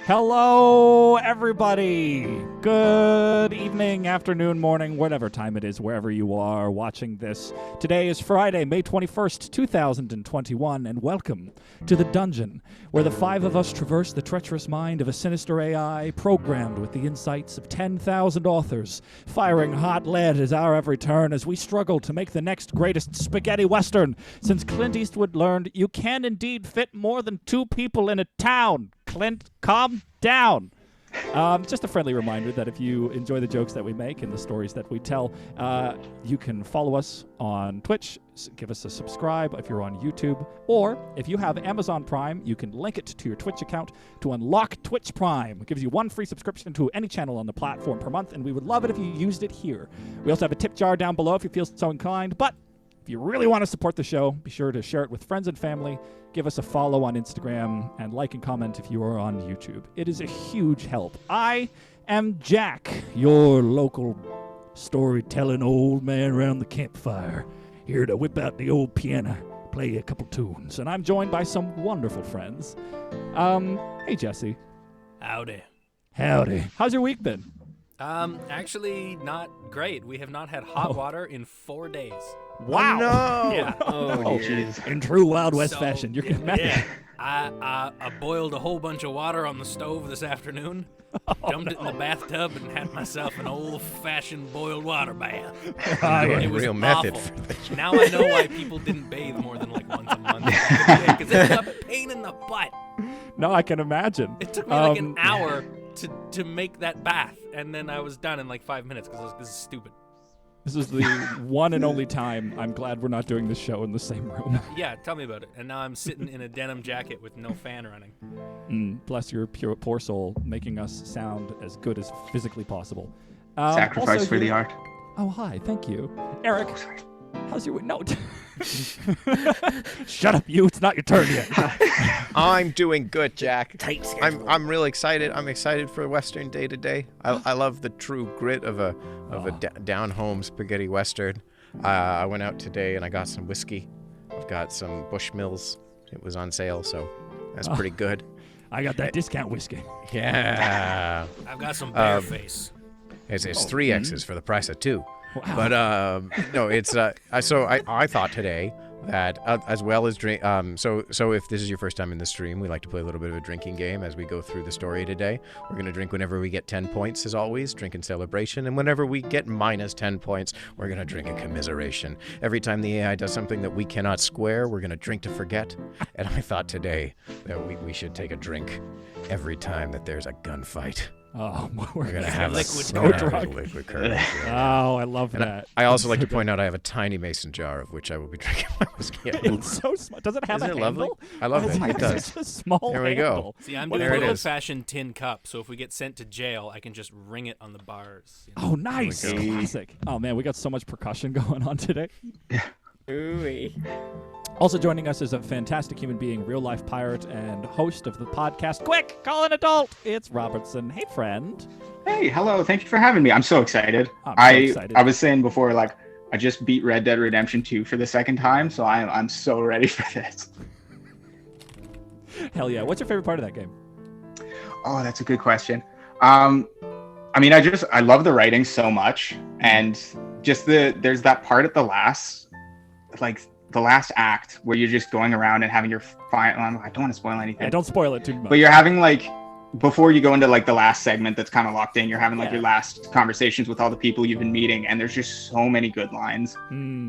Hello, everybody. Good evening, afternoon, morning, whatever time it is, wherever you are watching this. Today is Friday, May 21st, 2021, and welcome to the dungeon, where the five of us traverse the treacherous mind of a sinister AI programmed with the insights of 10,000 authors, firing hot lead as our every turn as we struggle to make the next greatest spaghetti western, since Clint Eastwood learned you can indeed fit more than two people in a town. Clint, calm down. Just a friendly reminder that if you enjoy the jokes that we make and the stories that we tell, you can follow us on Twitch, give us a subscribe if you're on YouTube, or if you have Amazon Prime, you can link it to your Twitch account to unlock Twitch Prime. It gives you one free subscription to any channel on the platform per month, and we would love it if you used it here. We also have a tip jar down below if you feel so inclined, but if you really want to support the show, be sure to share it with friends and family, give us a follow on Instagram, and like and comment if you are on YouTube. It is a huge help. I am Jack, your local storytelling old man around the campfire, here to whip out the old piano, play a couple tunes. And I'm joined by some wonderful friends. Hey, Jesse. Howdy. Howdy. How's your week been? Actually not great. We have not had hot water in 4 days. Wow. Oh, no. Yeah. Oh, jeez. In true Wild West fashion. You can imagine. Yeah. I boiled a whole bunch of water on the stove this afternoon, dumped it in the bathtub, and had myself an old-fashioned boiled water bath. It was real awful. method. Now I know why people didn't bathe more than like once a month. Because it's a pain in the butt. No, I can imagine. It took me like an hour to make that bath, and then I was done in like 5 minutes because I was like, this is stupid. This is the one and only time I'm glad we're not doing this show in the same room. Yeah, tell me about it. And now I'm sitting in a denim jacket with no fan running. Bless your poor soul, making us sound as good as physically possible. Sacrifice for the art. Oh, hi. Thank you. Eric, how's your week? No. Shut up, you. It's not your turn yet. I'm doing good, Jack. Tight schedule. I'm really excited. I'm excited for Western Day today. I love the true grit of a down-home spaghetti Western. I went out today and I got some whiskey. I've got some Bushmills. It was on sale, so that's pretty good. I got that discount whiskey. Yeah. I've got some bear face. It's 3 X's for the price of 2. Wow. But no, it's so I thought today that as well as drink. So if this is your first time in the stream, we like to play a little bit of a drinking game as we go through the story today. We're gonna drink whenever we get 10 points, as always. Drink in celebration, and whenever we get minus 10 points, we're gonna drink in commiseration. Every time the AI does something that we cannot square, we're gonna drink to forget. And I thought today that we should take a drink every time that there's a gunfight. Oh, We're gonna have liquid courage. Oh, I love And that. I also like to point out I have a tiny mason jar of which I will be drinking my whiskey out of. It's so small. Does it have Isn't a it lovely? handle? I love it. It does. It's a small There we go. handle. See, I'm Well, doing there an it is. old-fashioned tin cup, so if we get sent to jail, I can just ring it on the bars. You know? Oh, nice. There we go. Classic. Oh, man, we got so much percussion going on today. Ooh-wee. Also joining us is a fantastic human being, real-life pirate, and host of the podcast, Quick, Call an Adult. It's Robertson. Hey, friend. Hey, hello. Thank you for having me. I'm so excited. I'm so excited. I was saying before, like, I just beat Red Dead Redemption 2 for the second time, so I'm so ready for this. Hell yeah. What's your favorite part of that game? Oh, that's a good question. I mean, I love the writing so much, and just there's that part at the last act where you're just going around and having your I don't want to spoil anything. Yeah, don't spoil it too much. But you're having like, before you go into like the last segment that's kind of locked in, you're having like Yeah. your last conversations with all the people you've been meeting, and there's just so many good lines.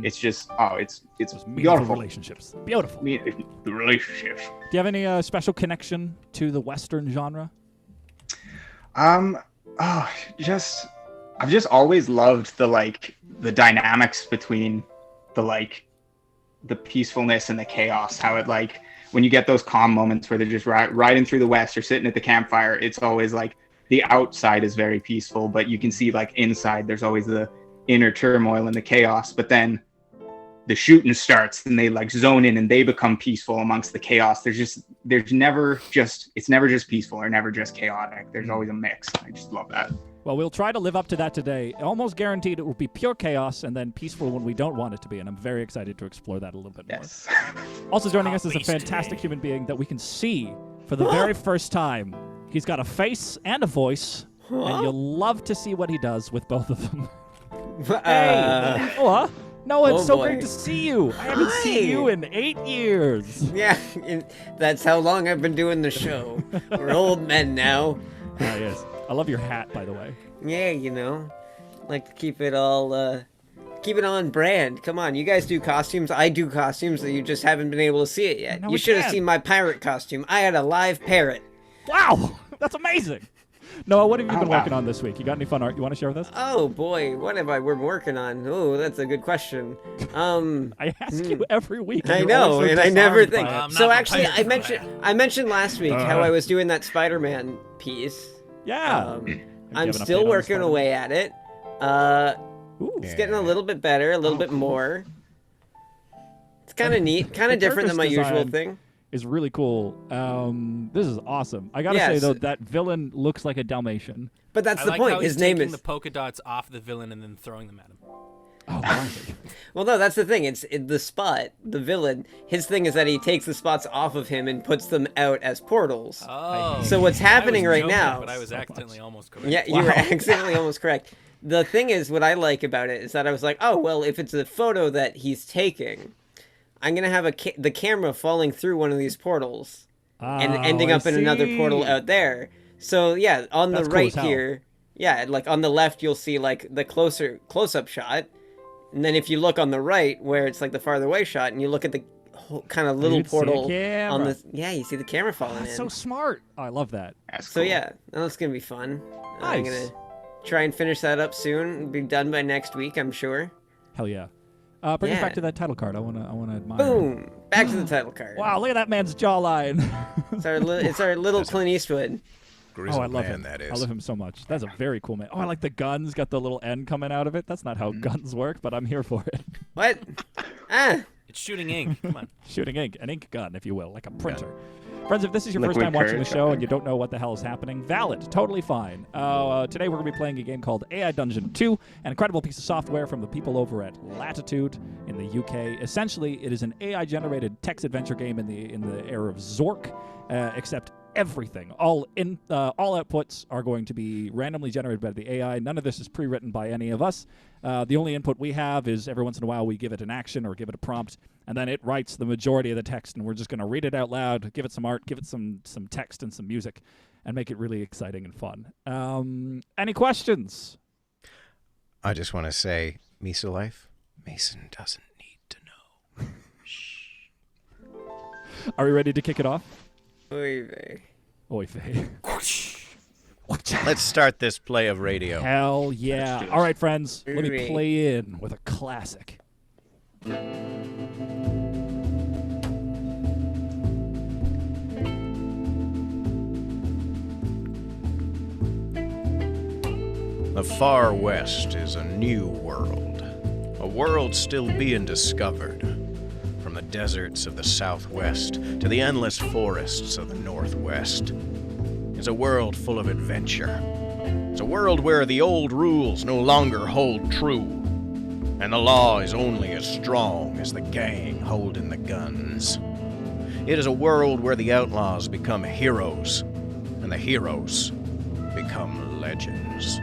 It's just, it's Those meaningful beautiful. relationships. Beautiful. The relationships. Do you have any special connection to the Western genre? I've just always loved the dynamics between the peacefulness and the chaos. How it, like, when you get those calm moments where they're just riding through the West or sitting at the campfire, it's always like the outside is very peaceful, but you can see like inside there's always the inner turmoil and the chaos. But then the shooting starts and they like zone in and they become peaceful amongst the chaos. It's never just peaceful or never just chaotic. There's always a mix. I just love that. Well, we'll try to live up to that today. Almost guaranteed it will be pure chaos and then peaceful when we don't want it to be, and I'm very excited to explore that a little bit more. Also joining us is a fantastic human being that we can see for the very first time He's got a face and a voice, and you'll love to see what he does with both of them. Hey, Noah. Noah, it's so great to see you. I haven't seen you in 8 years. Yeah, that's how long I've been doing the show. We're old men now. Yes. I love your hat, by the way. Yeah, you know, like to keep it all, keep it on brand. Come on, you guys do costumes. I do costumes that you just haven't been able to see it yet. You should have seen my pirate costume. I had a live parrot. Wow, that's amazing. Noah, what have you been working on this week? You got any fun art you want to share with us? Oh boy, what have I been working on? Oh, that's a good question. I ask you every week. I know, and I never think. So actually, I mentioned last week how I was doing that Spider-Man piece. Yeah. I'm still working away at it. It's getting a little bit better, a little bit more. It's kind of neat, kind of different than my usual thing. Is really cool. This is awesome. I gotta say though, that villain looks like a Dalmatian. But that's the point. His name is the polka dots off the villain and then throwing them at him. Oh, wow. Well, no, that's the thing. It's the Spot, the villain. His thing is that he takes the spots off of him and puts them out as portals. Oh. So what's happening right now? But I was accidentally almost correct. Yeah, you were accidentally almost correct. The thing is, what I like about it is that I was like, oh well, if it's a photo that he's taking, I'm gonna have the camera falling through one of these portals and ending up in another portal out there. So yeah, on the right here, like on the left, you'll see like the close-up shot, and then if you look on the right, where it's like the farther away shot, and you look at the kind of little portal on the you see the camera falling in. That's so smart. Oh, I love that. So yeah, that's gonna be fun. Nice. I'm gonna try and finish that up soon. Be done by next week, I'm sure. Hell yeah. Bring us back to that title card. I wanna admire. Boom! Back to the title card. Wow, look at that man's jawline. It's our little Clint Eastwood. Grizzled I love man, him. that is. I love him so much. That's a very cool man. Oh, I like the guns. Got the little end coming out of it. That's not how guns work, but I'm here for it. What? It's shooting ink. Come on. Shooting ink. An ink gun, if you will, like a printer. Friends, if this is your first time watching the show and you don't know what the hell is happening, valid, totally fine. Today we're going to be playing a game called AI Dungeon 2, an incredible piece of software from the people over at Latitude in the UK. Essentially, it is an AI-generated text adventure game in the era of Zork, except everything, all outputs are going to be randomly generated by the AI. None of this is pre-written by any of us. The only input we have is every once in a while we give it an action or give it a prompt, and then it writes the majority of the text, and we're just going to read it out loud, give it some art, give it some text and some music, and make it really exciting and fun. Any questions? I just want to say, Misa Life, Mason doesn't need to know. Shh. Are we ready to kick it off? Oy vey. Oy vey. Let's start this play of radio. Hell yeah. All right, friends, let me play in with a classic. The Far West is a new world, a world still being discovered. From the deserts of the Southwest to the endless forests of the Northwest. It's a world full of adventure. It's a world where the old rules no longer hold true, and the law is only as strong as the gang holding the guns. It is a world where the outlaws become heroes, and the heroes become legends.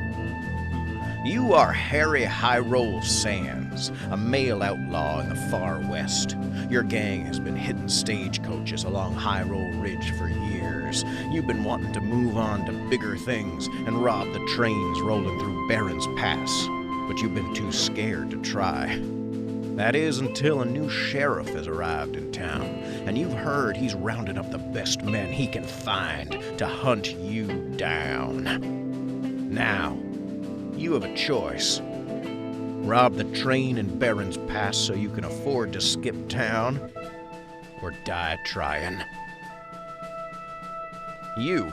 You are Harry Highroll Sands, a male outlaw in the Far West. Your gang has been hitting stagecoaches along Highroll Ridge for years. You've been wanting to move on to bigger things and rob the trains rolling through Barron's Pass, but you've been too scared to try. That is until a new sheriff has arrived in town, and you've heard he's rounded up the best men he can find to hunt you down. Now, you have a choice. Rob the train in Barron's Pass so you can afford to skip town, or die trying. You,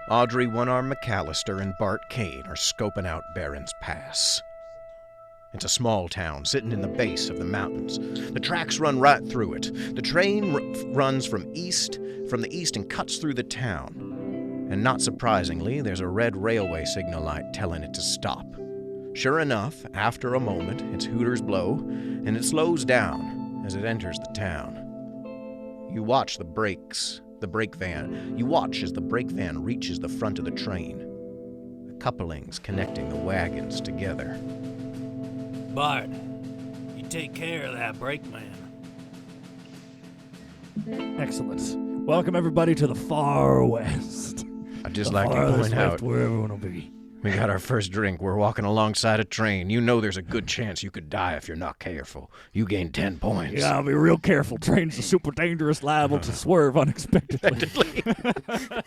Audrey One-Arm McAllister, and Bart Kane are scoping out Barron's Pass. It's a small town sitting in the base of the mountains. The tracks run right through it. The train runs from the east and cuts through the town. And not surprisingly, there's a red railway signal light telling it to stop. Sure enough, after a moment, its hooters blow, and it slows down as it enters the town. You watch the brakes the brake van. You watch as the brake van reaches the front of the train. The couplings connecting the wagons together. Bart, you take care of that brake man. Excellent. Welcome everybody to the far west. I'd just The like to farthest point out, west where everyone will be. we got our first drink. We're walking alongside a train. You know there's a good chance you could die if you're not careful. You gain 10 points. Yeah, I'll be real careful. Trains are super dangerous, liable to swerve unexpectedly. The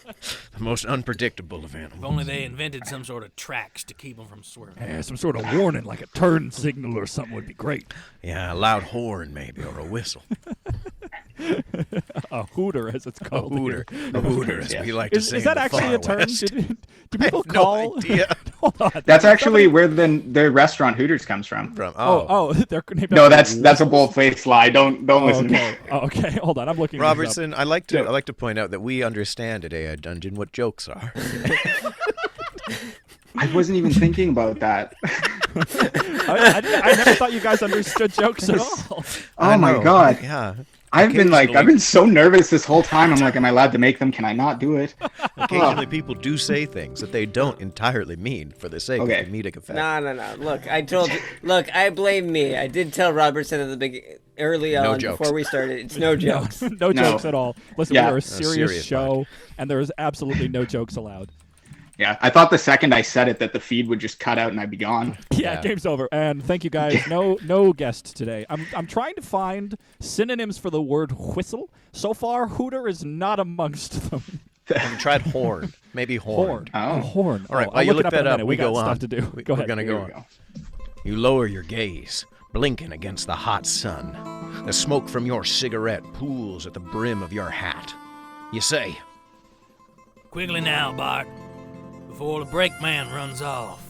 most unpredictable of If animals. only they invented some sort of tracks to keep them from swerving. Yeah, some sort of warning, like a turn signal or something would be great. Yeah, a loud horn maybe, or a whistle. A hooter, as it's A called. hooter. A hooter, as we like to say Is that in the actually far a term? west. Do people I have call? no idea. Hold on. That's actually where the restaurant Hooters comes from. Oh, they're named No, after that's a bold-faced lie. Don't listen to me. okay. Oh, okay, hold on. I'm looking. these up. Robertson, I like to point out that we understand at AI Dungeon what jokes are. I wasn't even thinking about that. I never thought you guys understood jokes at all. Oh my god. Yeah. I've been so nervous this whole time. I'm like, am I allowed to make them? Can I not do it? Occasionally people do say things that they don't entirely mean for the sake of comedic effect. No. Look, I told you. Look, I blame me. I did tell Robertson at the early on before we started. It's no jokes. No jokes at all. Listen, Yeah. we're a serious show, and there is absolutely no jokes allowed. Yeah, I thought the second I said it that the feed would just cut out and I'd be gone. Yeah, game's over. And thank you guys. No guest today. I'm trying to find synonyms for the word whistle. So far, hooter is not amongst them. Have you tried horn? Maybe horn. Oh. Horn. All right, I'll while you look look it that in a up, minute. we got go stuff on. to do. Go We're ahead. gonna Here go we on. You lower your gaze, blinking against the hot sun. The smoke from your cigarette pools at the brim of your hat. You say, Quickly now, Bart, before the brake man runs off.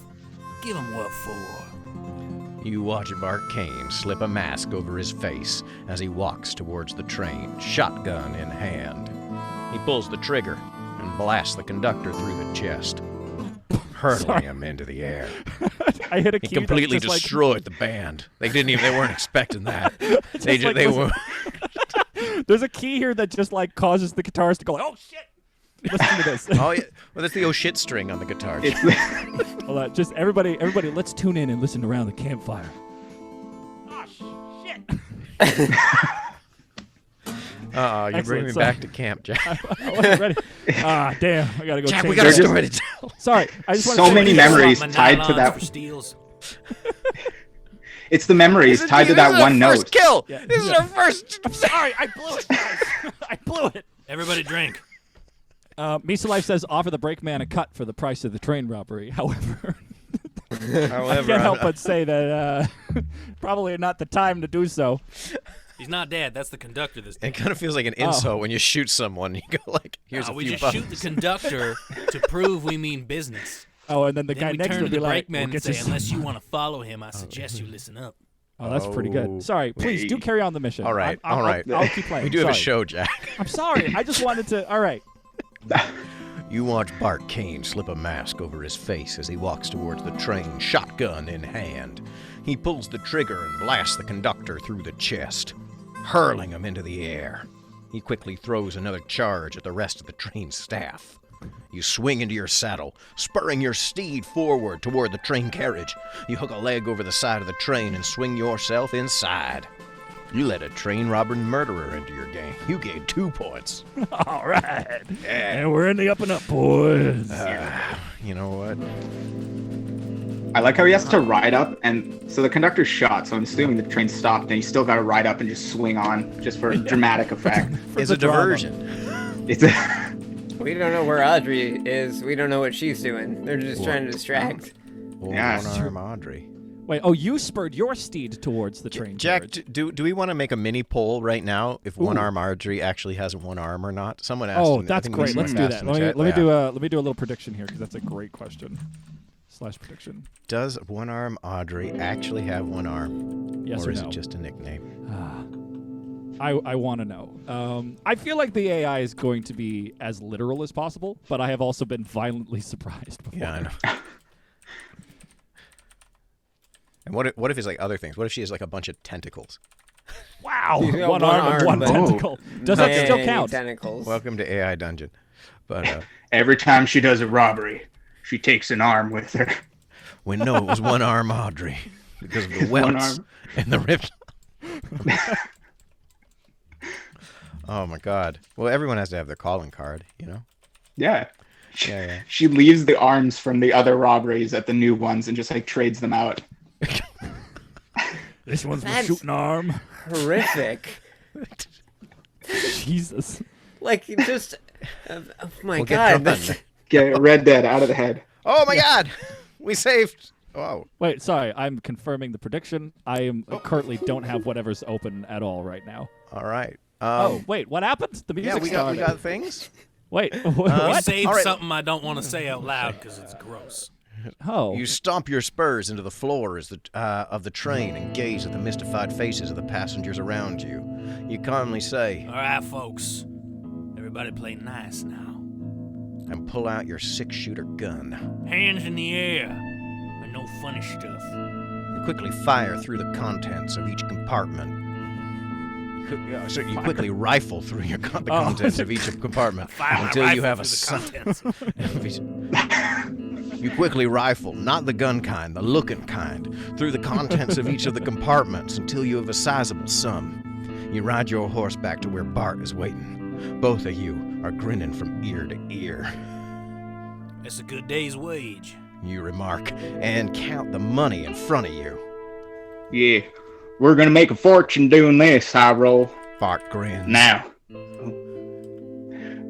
Give him what for. you watch Bart Kane slip a mask over his face as he walks towards the train, shotgun in hand. He pulls the trigger and blasts the conductor through the chest, hurling him into the air. I hit a He key completely that's just destroyed the band. They weren't expecting that. They like, were. There's a key here that just like causes the guitarist to go like, oh shit. Listen to this. Oh yeah, well that's the oh shit string on the guitar. It's Hold on, just everybody, let's tune in and listen around the campfire. Oh shit. You're Excellent, bringing me sorry. back to camp, Jack. I wasn't ready. Damn, I gotta go. Jack, change we got a that. story to tell. Sorry, I just want So to many memories My tied to nylons that. For steals. It's the memories tied to that one First note. kill. Yeah, This is yeah. our first. I'm sorry, I blew it, guys. I blew it. Everybody drink. Misa Life says offer the brakeman a cut for the price of the train robbery. However, I However, can't help but say that probably not the time to do so. He's not dead. That's the conductor this time. it kind of feels like an insult when you shoot someone. You go like, "Here's a we few just bucks." shoot the conductor to prove we mean business. Oh, and then the Then guy we next turn will to be the like, brakeman "We'll and get you say, some unless you want to follow him, I suggest you listen up. Oh, that's pretty Oh, good. Sorry, please do wait. carry on the mission. All right, I'll, all right. I'll keep playing. We do have a Sorry. show, Jack. I'm sorry. I just wanted to. All right. You watch Bart Kane slip a mask over his face as he walks towards the train, shotgun in hand. He pulls the trigger and blasts the conductor through the chest, hurling him into the air. He quickly throws another charge at the rest of the train's staff. You swing into your saddle, spurring your steed forward toward the train carriage. You hook a leg over the side of the train and swing yourself inside. You let a train robber and murderer into your game. You gain 2 points. All right. And we're in the up and up, boys. You know what? I like how he has to ride up, and so the conductor's shot, so I'm assuming the train stopped, and he's still got to ride up and just swing on, just for dramatic effect. It's the a drama. diversion. It's a, We don't know where Audrey is. We don't know what she's doing. They're just trying to distract. Yeah, it's true. One-arm Audrey. Wait. Oh, you spurred your steed towards the train. Jack, carriage. do we want to make a mini poll right now if Ooh. one-arm Audrey actually has one arm or not? Someone asked. Oh, in- I that's think great. someone Let's do asked that. in the Let me chat. let me Yeah. do a little prediction here because that's a great question. / prediction. Does one-arm Audrey actually have one arm? Yes or or is no? it just a nickname? I want to know. I feel like the AI is going to be as literal as possible, but I have also been violently surprised before. Yeah, I know. And what if it's like other things? What if she has like a bunch of tentacles? Wow. You got One arm and one but tentacle. Does that still many count? Tentacles. Welcome to AI Dungeon. But Every time she does a robbery, she takes an arm with her. we know it was one arm Audrey because of the One welts arm. and the rips. Oh my God. Well, everyone has to have their calling card, you know? Yeah. Yeah. She leaves the arms from the other robberies at the new ones and just like trades them out. This one's my That's- shooting arm. Horrific. Jesus. Like, just... oh my We'll God. get drawn. Get Red Dead out of the head. Oh my God. We saved. Wow. Wait, sorry. I'm confirming the prediction. I am currently don't have whatever's open at all right now. All right. Oh, wait. What happened? The music Yeah, we started. got things. Wait. We What? saved All right. something I don't want to say out loud because it's gross. Oh. You stomp your spurs into the floor of the train and gaze at the mystified faces of the passengers around you. You calmly say, All right, folks. Everybody play nice now. and pull out your 6-shooter gun. Hands in the air. And no funny stuff. You quickly fire through the contents of each compartment. You quickly rifle through the contents of each compartment Fire my until you rifle have a through the contents. You quickly rifle, not the gun kind, the looking kind, through the contents of each of the compartments until you have a sizable sum. You ride your horse back to where Bart is waiting. Both of you are grinning from ear to ear. It's a good day's wage. You remark, and count the money in front of you. Yeah. We're gonna make a fortune doing this, Highroll. Bart grins.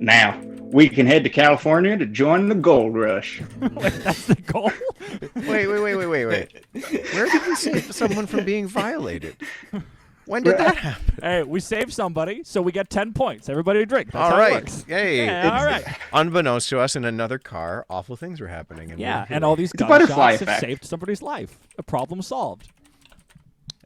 Now, we can head to California to join the gold rush. Wait, that's the goal? Wait. Where did you save someone from being violated? When did that happen? Hey, we saved somebody, so we get 10 points. Everybody drink. That's All how right. it works. Yay. Yeah, all right. Unbeknownst to us, in another car, awful things were happening. And Yeah, we're here. and all these It's a butterfly gunshots have effect. saved somebody's life. A problem solved.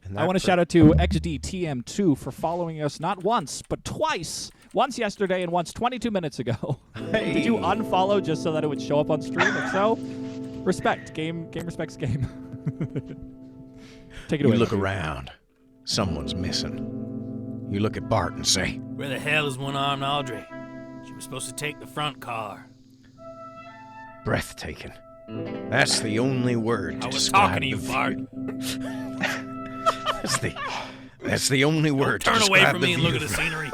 And I want to shout out to XDTM2 for following us not once, but twice. Once yesterday and once 22 minutes ago. Did you unfollow just so that it would show up on stream? If so, respect. Game respects game. Take it You away. look Matthew. around. Someone's missing. You look at Bart and say, Where the hell is one-armed Audrey? She was supposed to take the front car. breathtaking. That's the only word to I was describe talking to you, the Bart. That's the only word to Turn away describe from the me and look view at the from scenery.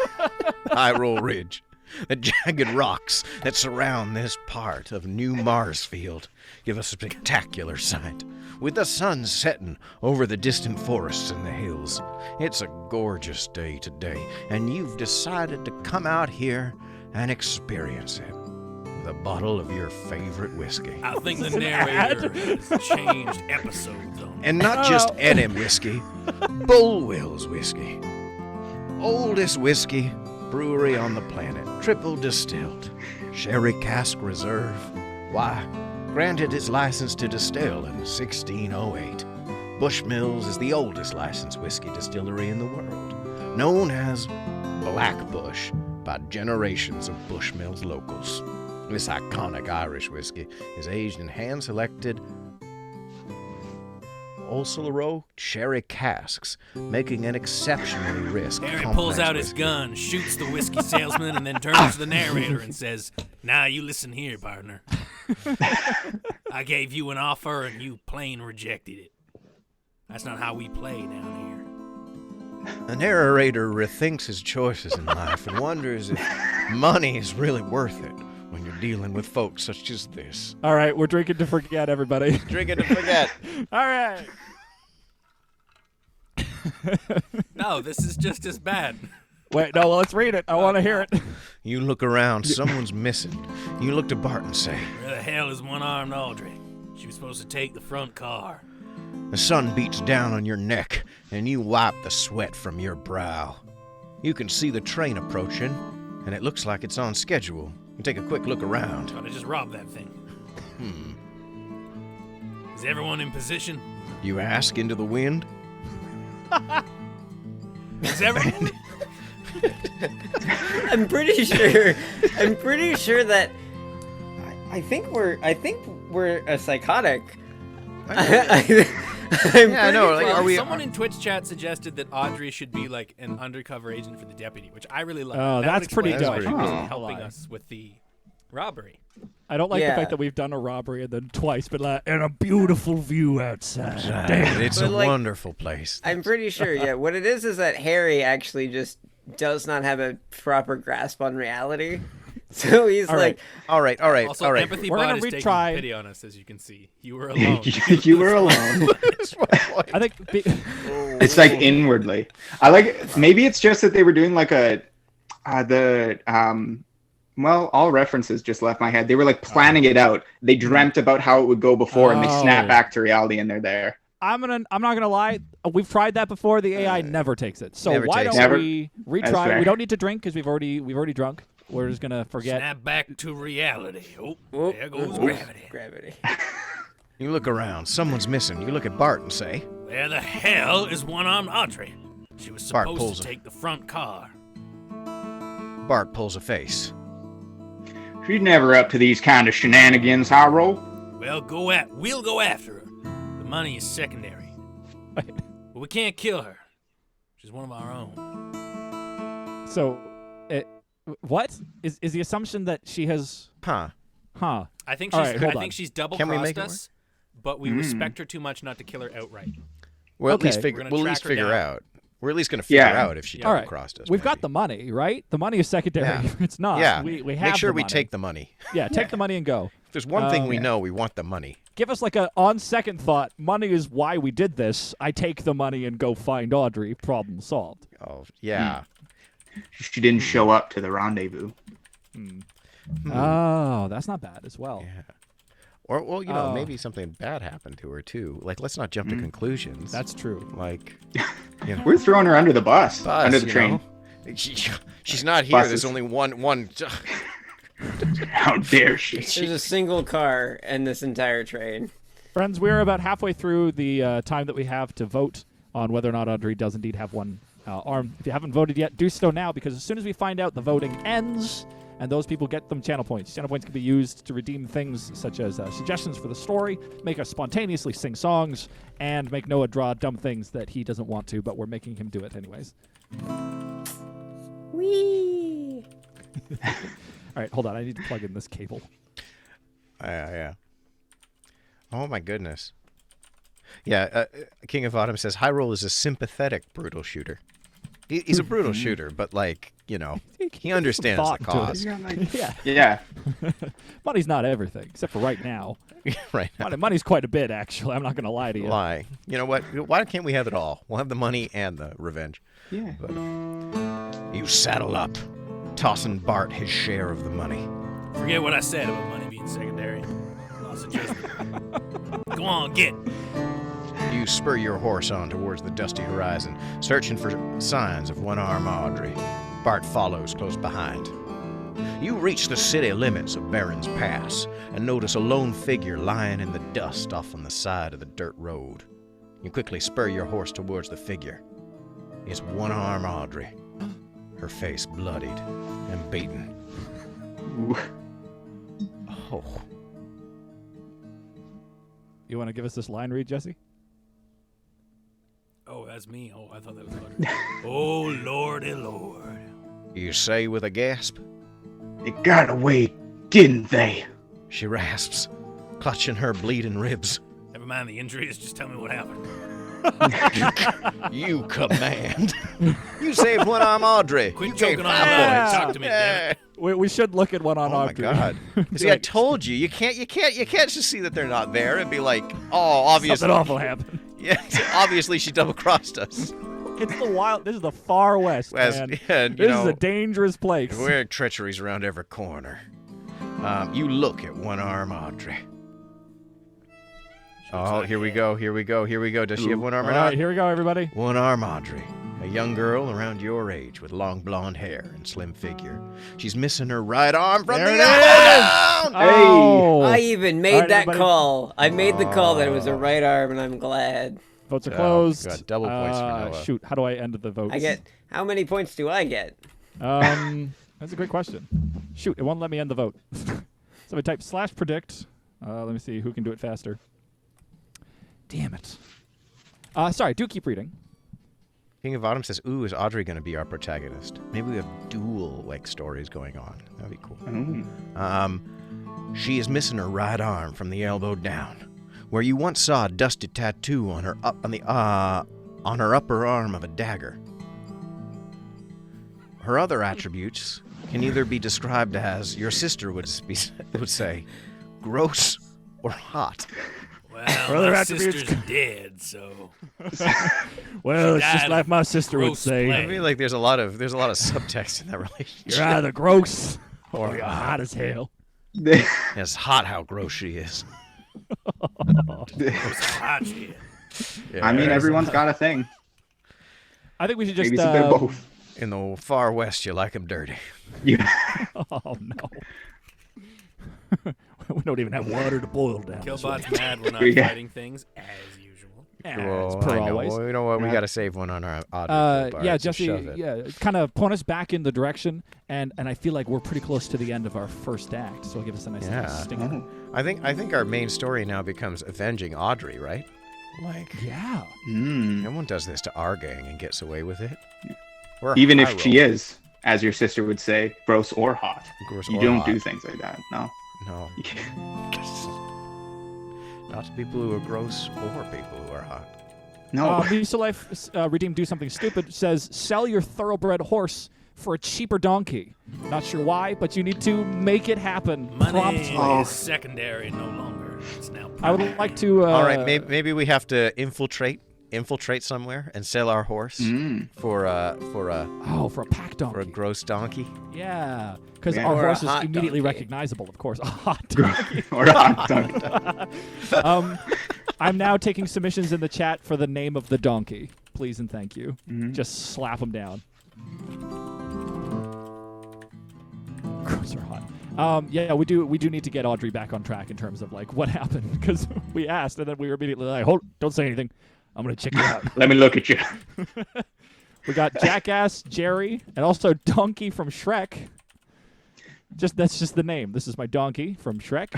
Highroll Ridge. The jagged rocks that surround this part of New Marsfield give a spectacular sight, with the sun setting over the distant forests and the hills. It's a gorgeous day today, and you've decided to come out here and experience it with a bottle of your favorite whiskey. I think the narrator has changed episodes on me. And not just any whiskey, Bullwill's whiskey. Oldest whiskey brewery on the planet, triple distilled, sherry cask reserve. Why, granted its license to distill in 1608. Bushmills is the oldest licensed whiskey distillery in the world, known as Black Bush by generations of Bushmills locals. This iconic Irish whiskey is aged in hand-selected Olsero sherry casks, making an exceptionally Harry complex pulls out his whiskey. gun, shoots the whiskey salesman, and then turns to the narrator and says, "Now you listen here, partner. I gave you an offer and you plain rejected it. That's not how we play down here." The narrator rethinks his choices in life and wonders if money is really worth it when you're dealing with folks such as this. All right, we're drinking to forget, everybody. Drinking to forget. All right. No, this is just as bad. Wait, no, let's read it. I want to hear it. You look around, someone's missing. You look to Bart and say, Where the hell is one-armed Audrey? She was supposed to take the front car. the sun beats down on your neck, and you wipe the sweat from your brow. You can see the train approaching, and it looks like it's on schedule. You take a quick look around. Trying to just rob that thing. Is everyone in position? You ask into the wind. Is everyone? I'm pretty sure that I think we're a psychotic. Yeah, I know. Like, Well, are we? someone in Twitch chat suggested that Audrey should be like an undercover agent for the deputy, which I really love. Oh, That that's would pretty explain dope. why she Oh. was helping us with the robbery. I don't like the Yeah. fact that we've done a robbery and then twice, but and a beautiful view outside. Damn. It's But, a like, wonderful place. I'm pretty sure, yeah. What it is that Harry actually just does not have a proper grasp on reality. So he's All like, right. All right. Also, Empathy We're Bot gonna is taking retry. pity on us, as you can see. You were alone. You were alone. I think It's like inwardly. I like. Maybe it's just that they were doing like well, all references just left my head. They were like planning it out. They dreamt about how it would go before, and they snap Oh. back to reality, and they're there. I'm not gonna lie. We've tried that before. The AI never takes it. So Never why takes don't it. we That's retry? fair. We don't need to drink because we've already drunk. We're just gonna forget. Snap back to reality. Oh, oh, there goes oh, gravity. Gravity. You look around. Someone's missing. You look at Bart and say, Where the hell is one-armed Audrey? She was Bart supposed pulls to it. take the front car. Bart pulls a face. She's never up to these kind of shenanigans, Highroll. Well, we'll go after her. The money is secondary. But we can't kill her. She's one of our own. So, what is the assumption that she has? Huh. Huh. I think All she's right, hold I on. think she's double Can we make crossed it us, but we respect her too much not to kill her outright. We'll Okay. at least figure. We're gonna We'll at track least her figure down. out. We're at least gonna figure Yeah. out if she All double right. crossed us. We've got maybe. the money, right? The money is secondary. Yeah. It's not. Yeah. We have Make sure the we money. take the money. Yeah, take the money and go. If there's one thing we Yeah. know, we want the money. Give us like a on second thought. Money is why we did this. I take the money and go find Audrey. Problem solved. Oh yeah. She didn't show up to the rendezvous. Oh, that's not bad as well. Yeah. Or well, you know, Oh. maybe something bad happened to her too. Like, let's not jump to conclusions. That's true. like, you know, We're throwing her under the bus, under the you train. know? She's not here. There's Buses. only one. How dare she? There's a single car in this entire train. Friends, we're about halfway through the time that we have to vote on whether or not Audrey does indeed have one arm. If you haven't voted yet, do so now, because as soon as we find out, the voting ends, and those people get them channel points. Channel points can be used to redeem things such as suggestions for the story, make us spontaneously sing songs, and make Noah draw dumb things that he doesn't want to, but we're making him do it anyways. Whee! All right, hold on. I need to plug in this cable. Yeah. Oh my goodness. Yeah, King of Autumn says Highroll is a sympathetic brutal shooter. He's a brutal shooter, but like, you know, he understands thought the to it. cause. Yeah, Yeah. money's not everything, except for right now. Right. Money's quite a bit, actually. I'm not going to lie to you. Lie. You know what? Why can't we have it all? We'll have the money and the revenge. Yeah. You saddle up, tossing Bart his share of the money. Forget what I said about money being secondary. Lost of judgment. Go on, get. You spur your horse on towards the dusty horizon, searching for signs of one-armed Audrey. Bart follows close behind. You reach the city limits of Barron's Pass and notice a lone figure lying in the dust off on the side of the dirt road. You quickly spur your horse towards the figure. It's one-armed Audrey, her face bloodied and beaten. Ooh. Oh, You want to give us this line read, Jesse? Oh, that's me. Oh, I thought that was Audrey. Oh, lordy lord. you say with a gasp. They got away, didn't they? She rasps, clutching her bleeding ribs. Never mind the injuries. Just tell me what happened. You command. You saved one-armed Audrey. Quit You gave choking on 5 me. Yeah. points. Talk to me, damn it. We should look at one on Oh my Audrey. God! See, I told you, you can't just see that they're not there and be like, oh, obviously, Something awful happened. yeah, obviously she double-crossed us. It's the wild. This is the far west, man. And, This is a dangerous place. we're treacheries around every corner. You look at one-armed Audrey. Oh, here we go. Does she have one arm All or right, not? here we go, everybody. One-armed Audrey, a young girl around your age with long blonde hair and slim figure. She's missing her right arm from There the it elbow down. Oh, I even made All right, that everybody. call. I made the call that it was a right arm, and I'm glad. votes are Oh, closed. God, double points for Noah. Shoot, how do I end the votes? I get how many points do I get? That's a great question. Shoot, it won't let me end the vote. So I type /predict. Let me see who can do it faster. Damn it. Sorry, do keep reading. King of Autumn says, "Ooh, is Audrey going to be our protagonist? Maybe we have dual stories going on. That'd be cool." She is missing her right arm from the elbow down, where you once saw a dusty tattoo on her on her upper arm of a dagger. Her other attributes can either be described as your sister would say, gross or hot. Well, my sister's dead, so. Well, it's just like my sister would say. play. I feel like there's a lot of subtext in that relationship. You're either gross or you're hot as hell. It's hot how gross she is. Gross how hot she is. Yeah. I mean, everyone's got a thing. I think we should just. Maybe it's a bit of both. In the far west, you like 'em dirty. Yeah. Oh no. We don't even have water to boil down. Killbot's mad we're not Yeah. fighting things as usual. As per I know. always. Well, you know what? We Yeah. got to save one on our audio. Yeah, Jesse, kind of point us back in the direction, and I feel like we're pretty close to the end of our first act, so give us a nice little stinker. I think our main story now becomes avenging Audrey, right? Like, Yeah. Mm. no one does this to our gang and gets away with it. We're Even if Highroll. she is, as your sister would say, gross or hot. Gross You or don't hot. do things like that. No. No. Not to people who are gross or people who are hot. No. Lisa Life Redeem Do Something Stupid says, sell your thoroughbred horse for a cheaper donkey. Not sure why, but you need to make it happen Money promptly. is secondary no longer. It's now I would primary. like to... All right, maybe we have to infiltrate somewhere and sell our horse for a for a pack donkey. for a gross donkey. Yeah, because Yeah. our Or a horse is hot immediately donkey. recognizable, of course. A hot donkey. or a hot donkey. I'm now taking submissions in the chat for the name of the donkey. Please and thank you. Just slap them down. Gross or hot. Yeah, we do need to get Audrey back on track in terms of like what happened, because we asked and then we were immediately like, hold, don't say anything. I'm gonna check you out. Let me look at you. We got Jackass, Jerry, and also Donkey from Shrek. That's just the name. This is my donkey from Shrek.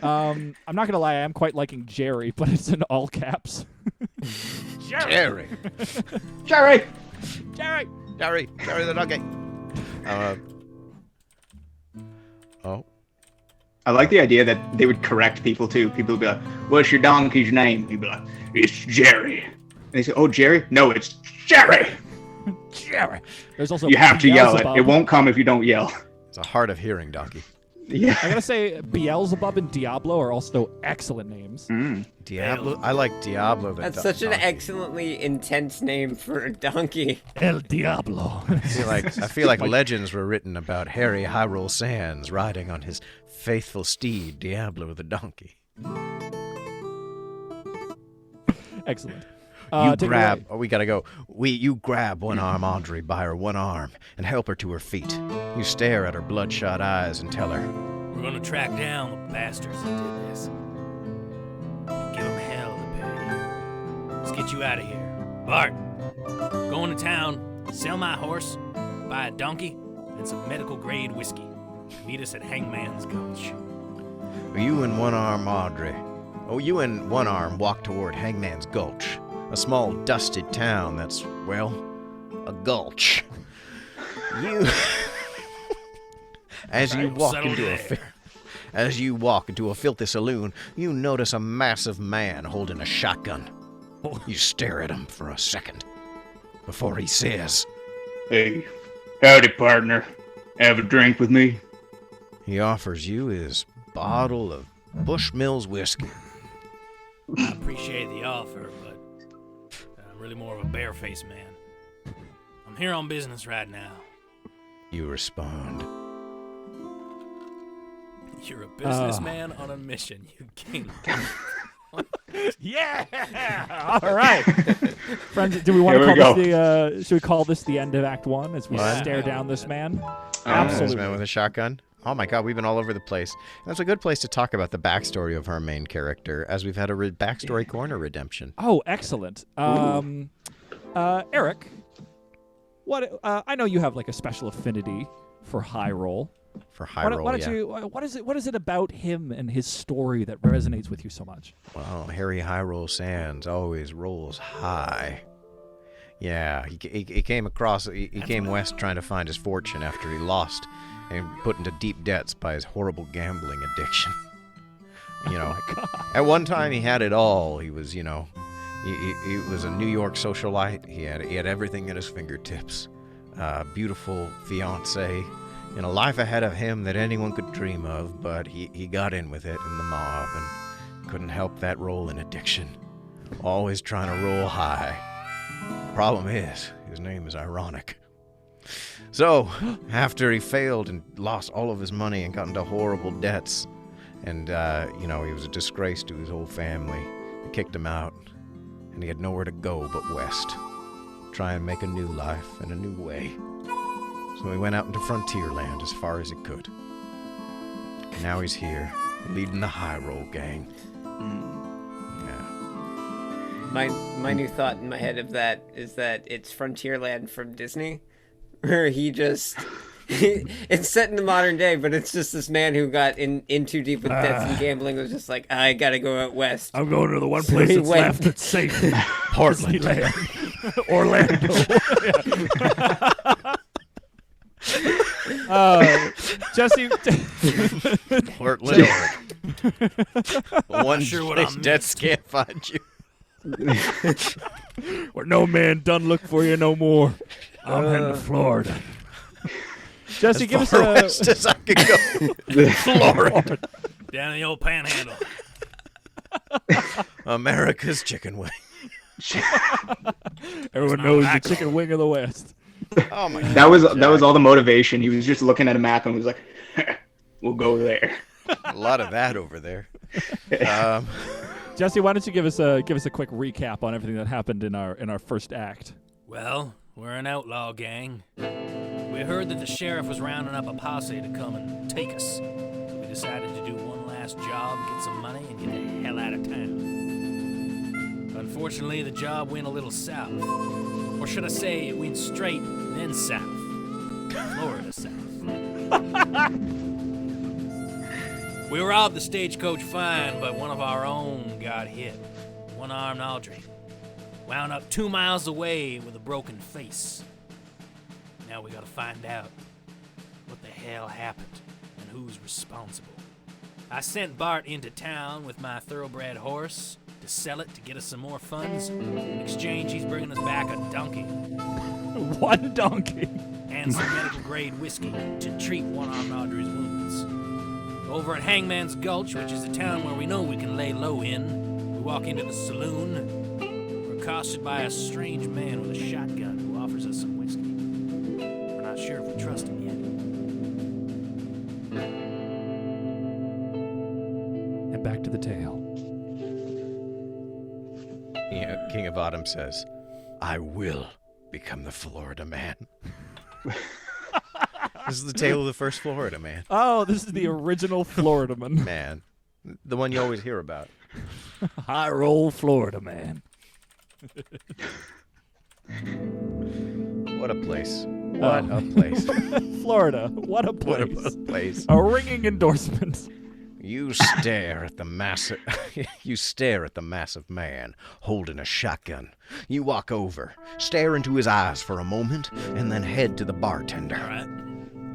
I'm not gonna lie, I am quite liking Jerry, but it's in all caps. Jerry, Jerry! Jerry. Jerry the donkey. Oh. I like the idea that they would correct people too. People would be like, "What's your donkey's name?" He'd be like, "It's Jerry." And they say, "Oh, Jerry? No, it's Jerry." Jerry. There's also You have to yell it. Beelzebub. It won't come if you don't yell. It's a hard of hearing donkey. Yeah. I gotta say, Beelzebub and Diablo are also excellent names. Diablo. I like Diablo. That's such an excellently intense name for a donkey. El Diablo. I feel like legends were written about Harry Highroll Sands riding on his faithful steed, Diablo the donkey. Excellent. You take it grab. away. Oh, we gotta go. You grab one arm Audrey by her one arm and help her to her feet. You stare at her bloodshot eyes and tell her, We're gonna track down the bastards that did this. And give them hell to pay. Let's get you out of here. Bart, going to town, sell my horse, buy a donkey, and some medical grade whiskey. Meet us at Hangman's Gulch. you and one arm Audrey. Oh, you and one arm walk toward Hangman's Gulch, a small dusted town that's, well, a gulch. You As you walk settle into as you walk into a filthy saloon, you notice a massive man holding a shotgun. You stare at him for a second before he says, Hey, howdy, partner. Have a drink with me? he offers you his bottle of Bushmills whiskey. I appreciate the offer, but I'm really more of a barefaced man. I'm here on business right now. You respond, You're a businessman on a mission, you king. Yeah! All right. Friends, do we want to Here call we this the, should we call this the end of Act 1 as we What? stare down this man? this Absolutely. man with a shotgun. Oh my god, we've been all over the place. That's a good place to talk about the backstory of our main character, as we've had a backstory corner redemption. Oh, excellent. Eric, what? I know you have like a special affinity for Highroll. For Highroll, What is it about him and his story that resonates with you so much? Well, Harry Highroll Sands always rolls high. Yeah, he came across, he came west trying to find his fortune after he lost and put into deep debts by his horrible gambling addiction. You know, at one time he had it all. He was, you know, he was a New York socialite. He had everything at his fingertips. Beautiful fiance, and a life ahead of him that anyone could dream of, but he got in with it in the mob and couldn't help that rolling addiction. Always trying to roll high. Problem is, his name is ironic. So, after he failed and lost all of his money and got into horrible debts, and, you know, he was a disgrace to his whole family, they kicked him out, and he had nowhere to go but west. Try and make a new life and a new way. So he went out into frontierland as far as he could. And now he's here, leading the Highroll gang. Yeah. My new thought in my head of that is that it's Frontierland from Disney, where he just it's set in the modern day, but it's just this man who got in too deep with debts and gambling was just like, I gotta go out west. I'm going to the one place that's left that's safe. Portland. Orlando. Jesse. Portland, one place debts can't find you. Where no man done look for you no more. I'm heading to Florida. Jesse, give us west as I can go. Florida. Down the old panhandle. America's chicken wing. Everyone knows the chicken wing of the West. Oh my God. That was all the motivation. He was just looking at a map and was like, "We'll go there." A lot of that over there. Jesse, why don't you give us a quick recap on everything that happened in our first act? Well, we're an outlaw gang. We heard that the sheriff was rounding up a posse to come and take us. So we decided to do one last job, get some money, and get the hell out of town. Unfortunately, the job went a little south. Or should I say, it went straight, then south. Florida south. We robbed the stagecoach fine, but one of our own got hit. One-armed Audrey. Wound up 2 miles away with a broken face. Now we gotta find out what the hell happened and who's responsible. I sent Bart into town with my thoroughbred horse to sell it to get us some more funds. In exchange, he's bringing us back a donkey. One donkey. And some medical-grade whiskey to treat one-armed Audrey's wounds. Over at Hangman's Gulch, which is a town where we know we can lay low in, we walk into the saloon. We're accosted by a strange man with a shotgun who offers us some whiskey. We're not sure if we trust him yet. And back to the tale. Yeah, King of Autumn says, "I will become the Florida man." This is the tale of the first Florida man. Oh, this is the original Florida man. Man. The one you always hear about. Highroll Florida man. What a place. What a place. Florida. What a place. What a place. A ringing endorsement. You stare at the massive man holding a shotgun. You walk over, stare into his eyes for a moment, and then head to the bartender. All right.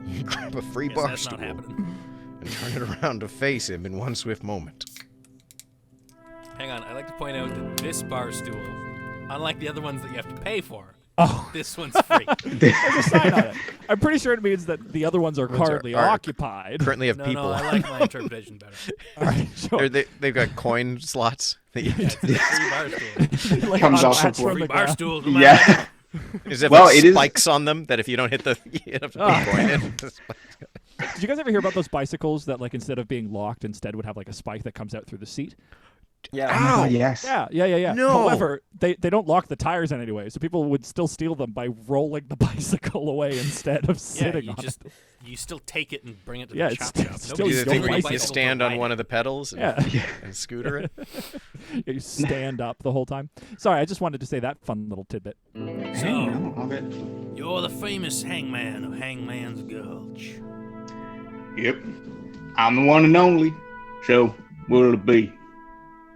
You grab a free Guess bar that's stool not happening. and turn it around to face him in one swift moment. Hang on, I'd like to point out that this bar stool, unlike the other ones that you have to pay for, this one's free. There's a sign on it. I'm pretty sure it means that the other ones are currently occupied. Currently have No, people. I like my interpretation better. All right, sure. They've got coin slots. That you Yeah, it's a free bar stool. Like Comes on off mats the from Free the bar ground. stool. Yeah. Is it Well, like it is- spikes on them that if you don't hit the, you have to put a coin in? Did you guys ever hear about those bicycles that, like, instead of being locked, instead would have like a spike that comes out through the seat? Yeah. Oh, yes. Yeah. No. However, they don't lock the tires in anyway, so people would still steal them by rolling the bicycle away instead of Yeah, sitting you on just it. you still take it and bring it to Yeah, the it's chop still- shop. it's Nobody Do the still thing your where you bicycle stand to on ride one it. of the pedals and, Yeah. and scooter it? You stand up the whole time. Sorry, I just wanted to say that fun little tidbit. So, Love it. you're the famous hangman of Hangman's Gulch. Yep. I'm the one and only. So, what'll it be?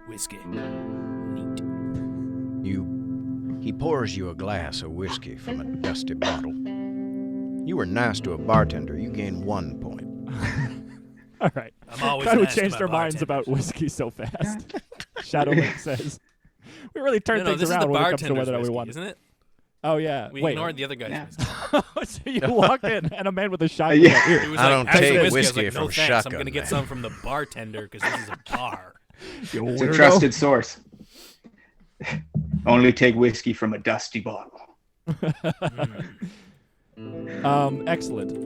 Whiskey. Neat. He pours you a glass of whiskey from a dusty bottle. You were nice to a bartender. You gain 1 point. All right. I'm always Glad we nice to changed my our minds about bartenders. whiskey so fast. Shadowlink says. We really turned No, things this is around the when it comes to bartender's whether we whiskey, won. isn't it? Oh, yeah. We Wait. ignored the other guy's Yeah. whiskey. So you walked in and a man with a shotgun. Yeah. Here. It was I like, don't "Have some take whiskey." I was whiskey like, no from thanks. I'm shotgun, gonna get man. some from the bartender because this is a bar. You It's a weirdo. trusted source. Only take whiskey from a dusty bottle. Excellent.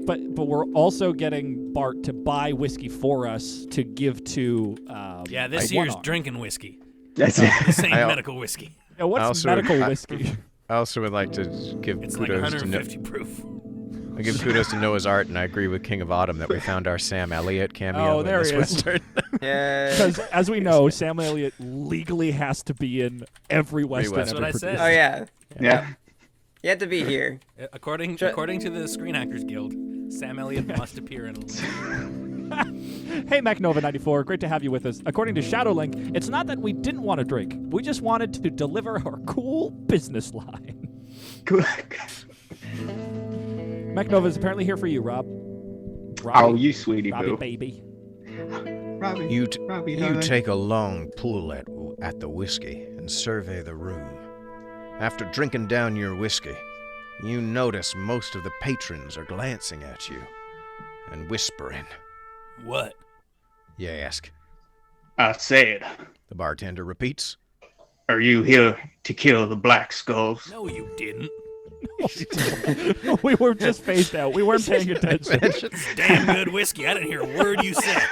But we're also getting Bart to buy whiskey for us to give to. Yeah, this One year's Arm. drinking whiskey. That's it. This ain't I- medical whiskey. Yeah, what's also- medical I- whiskey? I also would like to give It's like kudos to 150 proof. I give kudos to Noah's Art, and I agree with King of Autumn that we found our Sam Elliott cameo. Oh, there in he this is. Western. Yeah. Because as we know, Sam Elliott legally has to be in every Western Western. ever That's what I said. produced. Oh yeah. Yeah. You had to be here. According to the Screen Actors Guild, Sam Elliott must appear in a Hey, MacNova94, great to have you with us. According to Shadowlink, it's not that we didn't want to drink. We just wanted to deliver our cool business line. MacNova is apparently here for you, Rob. Robbie, Oh, you sweetie Robbie boo. baby. Robbie. You Robbie, you darling. take a long pull at the whiskey and survey the room. After drinking down your whiskey, you notice most of the patrons are glancing at you and whispering. What? You ask. I said, The bartender repeats. are you here to kill the Black Skulls? No, you didn't. We were just phased out. We weren't paying attention. Damn good whiskey. I didn't hear a word you said.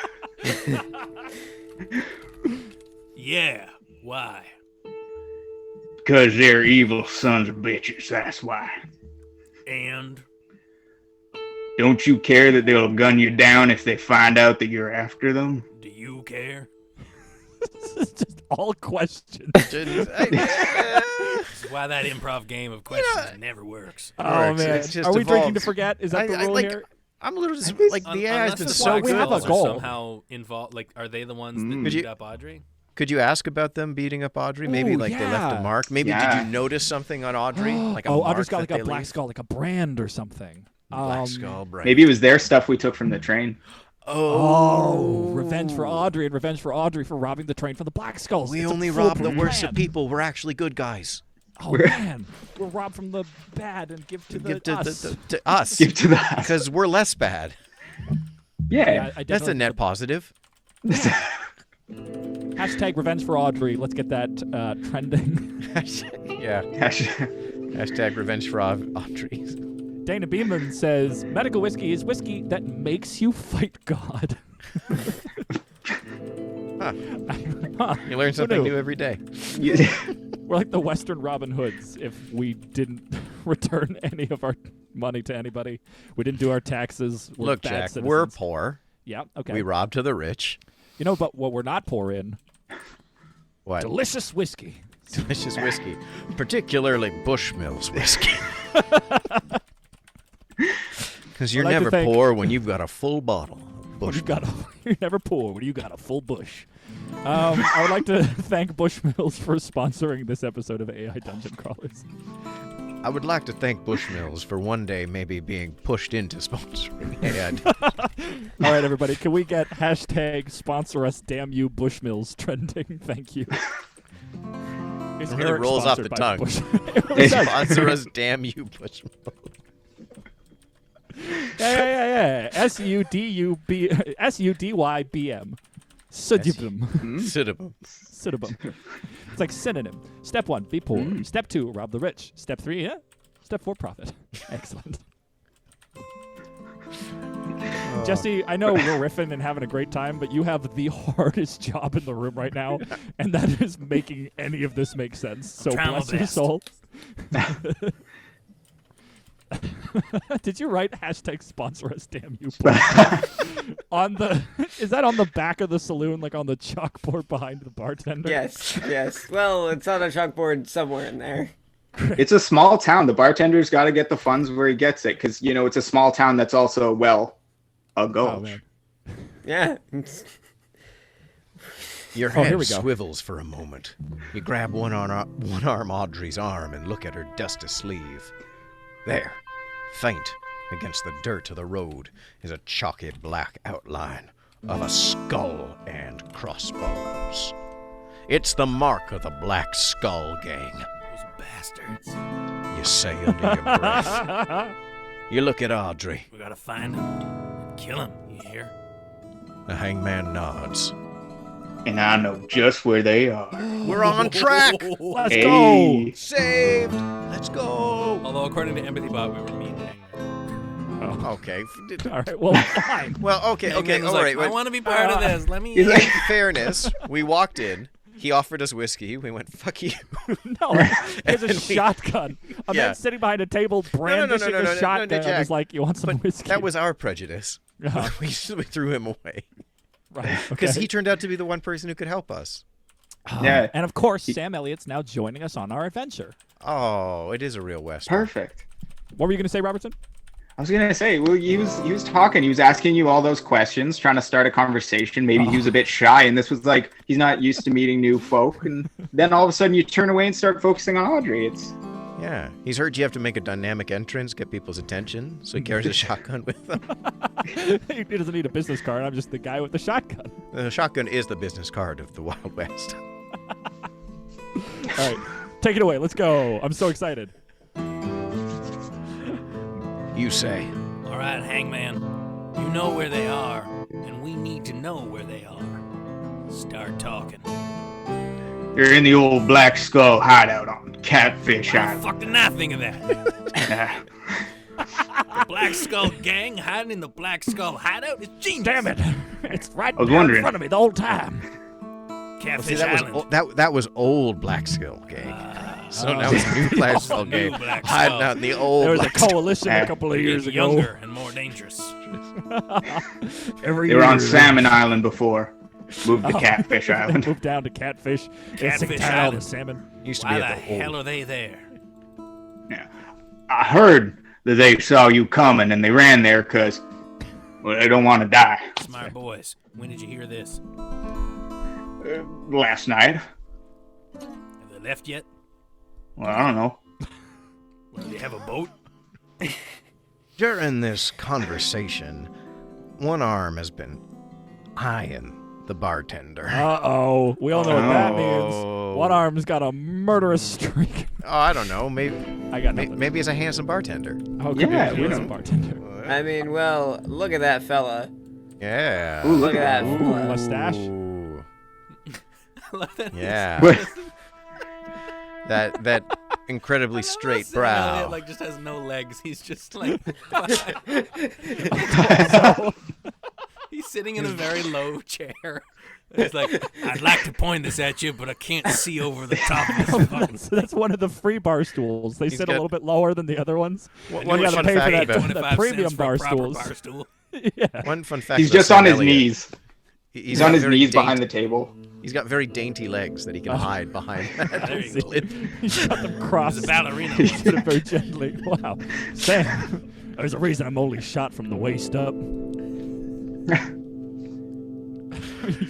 Yeah. Why? Because they're evil sons of bitches, that's why. And Don't you care that they'll gun you down if they find out that you're after them? do you care? This is just all questions. This is why that improv game of questions never works. Oh, Works. man. It's just Are we drinking to evolved. forget? Is that the rule here? I'm a little like the AI has Unless been the so Black we have a Skulls goal. are somehow involved. Like, are they the ones that Could beat you- up Audrey? Could you ask about them beating up Audrey? Maybe Ooh, like they left yeah. a mark. Maybe did Yeah. you notice something on Audrey? Like a Oh, mark Audrey's got that like a they black leave? skull, like a brand or something. Black skull brand. Maybe it was their stuff we took from the train. Oh, revenge for Audrey and revenge for Audrey for robbing the train from the Black Skulls. We It's a only robbed the foolproof worst plan. of people. We're actually good guys. Oh man, we'll rob from the bad and give to Give us. to us Give to the because we're less bad. Yeah. I That's a definitely- net positive. Hashtag revenge for Audrey. Let's get that trending. Yeah. Hashtag revenge for Audrey. Dana Beeman says medical whiskey is whiskey that makes you fight God. Huh. Huh. You learn Who something knew? new every day. We're like the Western Robin Hoods if we didn't return any of our money to anybody. We didn't do our taxes. We're Look, bad Jack, citizens. we're poor. Yeah, okay. We rob to the rich. You know, but what we're not poor in, What? delicious whiskey. Delicious whiskey. Particularly Bushmills whiskey. Because you're I'd like to never thank- poor when you've got a full bottle of When you Bushmills. got you're never poor when you got a full bush. I would like to thank Bushmills for sponsoring this episode of AI Dungeon Crawlers. I would like to thank Bushmills for one day maybe being pushed into sponsoring. All right, everybody, can we get hashtag sponsor us damn you Bushmills trending? Thank you. It's It really Eric rolls off sponsored the by tongue. Bush. It really does. Sponsor us, damn you, Bushmills. Yeah. SUDYBM. Sudibum. Cinnamon. Sudibum. It's like synonym. Step 1, be poor. Step 2, rob the rich. Step 3, yeah. Step 4, profit. Excellent. Jesse, I know we're riffing and having a great time, but you have the hardest job in the room right now, and that is making any of this make sense. So trying my bless your best. soul. Did you write hashtag sponsor us, damn you? On the is that on the back of the saloon, like on the chalkboard behind the bartender? Yes. Well, it's on a chalkboard somewhere in there. It's a small town. The bartender's got to get the funds where he gets it because, you know, it's a small town that's also, well, a Oh, gulch. man. Yeah. Your Oh, here head we go. swivels for a moment. You grab one arm Audrey's arm and look at her dusty sleeve. There, faint against the dirt of the road, is a chalky black outline of a skull and crossbones. It's the mark of the Black Skull Gang, Those bastards. you say under your breath. You look at Audrey. We gotta find him and kill him, you hear? The hangman nods. And I know just where they are. We're on track! Let's Hey. go. Saved! Let's go! Although, according to Empathy Bot, we were mean to Hangman. Okay. All right. Well, fine. Well, okay, Hangman was all like, right. I want to be part of this. Let me He's in. like, Fairness, we walked in. He offered us whiskey. We went, fuck you. No, there's a And we- shotgun. A Yeah. man sitting behind a table brandishing a shotgun and Jack. was like, "You want some But whiskey?" that was our prejudice. Uh-huh. we threw him away. right Because okay. he turned out to be the one person who could help us. yeah, And of course, Sam Elliott's now joining us on our adventure. Oh, it is a real West. perfect. What were you going to say, Robertson? I was gonna say, well, he was talking, he was asking you all those questions, trying to start a conversation. Maybe he was a bit shy, and this was like he's not used to meeting new folk, and then all of a sudden you turn away and start focusing on Audrey. It's Yeah. He's heard you have to make a dynamic entrance, get people's attention, so he carries a shotgun with him. He doesn't need a business card. I'm just the guy with the shotgun. The shotgun is the business card of the Wild West. All right, take it away. Let's go. I'm so excited. You say. All right, Hangman. You know where they are, and we need to know where they are. Start talking. you're in the old Black Skull hideout on Catfish How the Island. fuck did I think of that? Yeah. The Black Skull Gang hiding in the Black Skull hideout is genius. Damn it! It's right was there in wondering. front of me the whole time. Catfish See, Island. that was old Black Skull Gang. So now it's new Black Skull New Gang. Black Hiding Skull. out in the old There was a Black Skull. coalition a couple of They're years getting ago. younger and more dangerous. Every They were on year. Salmon Island before. Moved to Catfish They Island. moved down to Catfish. They Catfish sick tired of all the Island. salmon. Used to Why be the at the hell old. are they there? Yeah. I heard that they saw you coming and they ran there because, well, they don't want to die. Smart boys. When did you hear this? Last night. Have they left yet? Well, I don't know. Well, do they have a boat? During this conversation, one arm has been eyeing the bartender. Uh-oh. We all know what that Oh. means. One arm's got a murderous streak. Oh, I don't know. Maybe I got nothing. maybe he's a handsome bartender. Oh, could be Yeah, a we handsome don't- bartender. I mean, well, look at that fella. Yeah. Ooh, Look at that. Ooh, fella. mustache. Ooh. I love that. Yeah. that incredibly straight Sam Elliott, brow. like just has no legs. He's just like he's sitting in a very low chair. He's like, I'd like to point this at you, but I can't see over the top of this fucking. That's one of the free bar stools. They He's sit got- a little bit lower than the other ones. One you gotta fun pay for fact that, about- that premium 25 cents for a bar proper stools. bar stool. Yeah. One fun fact. He's about just Sam on his Elliott. knees. He's on got his very knees dainty- behind the table. He's got very dainty legs that he can hide behind. There you go. He's got them He's crossed. a ballerina. He did it very gently. Wow. Sam, there's a reason I'm only shot from the waist up.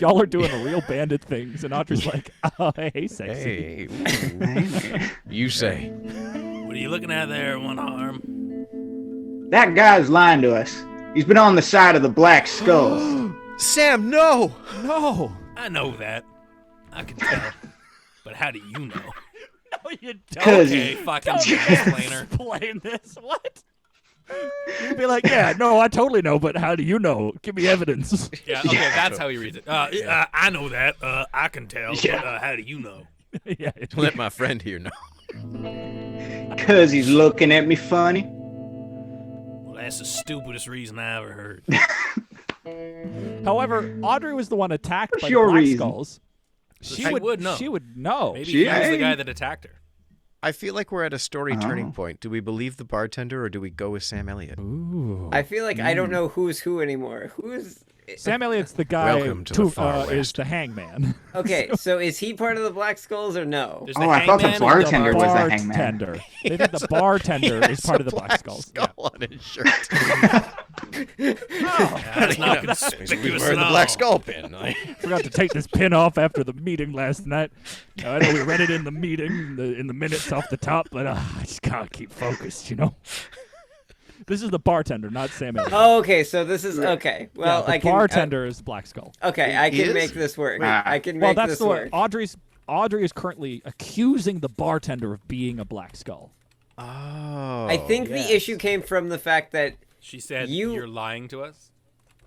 Y'all are doing the real bandit things, and Audrey's like, oh, hey, sexy. Hey, ooh. You say. What are you looking at there, one arm? That guy's lying to us. He's been on the side of the Black Skulls. Sam, no! No. I know that. I can tell. But how do you know? No, you don't. 'Cause Okay, fucking Don't explainer. explain this. What? You'd be like, yeah, no, I totally know, but how do you know? Give me evidence. Yeah, okay, that's how he reads it. I know that. I can tell. Yeah. But how do you know? Yeah. Let my friend here know. Because he's looking at me funny. Well, that's the stupidest reason I ever heard. However, Audrey was the one attacked What's by the your Black reason? Skulls. She would know. She would know. Maybe She he was the ain't. guy that attacked her. I feel like we're at a story turning Oh. point. Do we believe the bartender or do we go with Sam Elliott? Ooh. I feel like I don't know who's who anymore. Who's Sam Elliott's the guy Welcome to the far is west. the hangman. okay? So is he part of the Black Skulls or no? There's Oh, I thought the hangman and bartender was the hangman. bartender. They think the bartender is part of the Black Skulls. Yeah. Skull on his shirt. That's not He's conspicuous wearing at the all. black skull pin. Like, Forgot to take this pin off after the meeting last night. I know we read it in the meeting, in the minutes off the top, but I just can't keep focused, you know? This is the bartender, not Sam Elliott. Oh, okay, so this is okay. Well, the I can. bartender is Black Skull. Okay, I He can is? make this work. Ah. I can Well, make that's this the work. Audrey is currently accusing the bartender of being a Black Skull. oh. I think yes. the issue came from the fact that She said, You- "You're lying to us."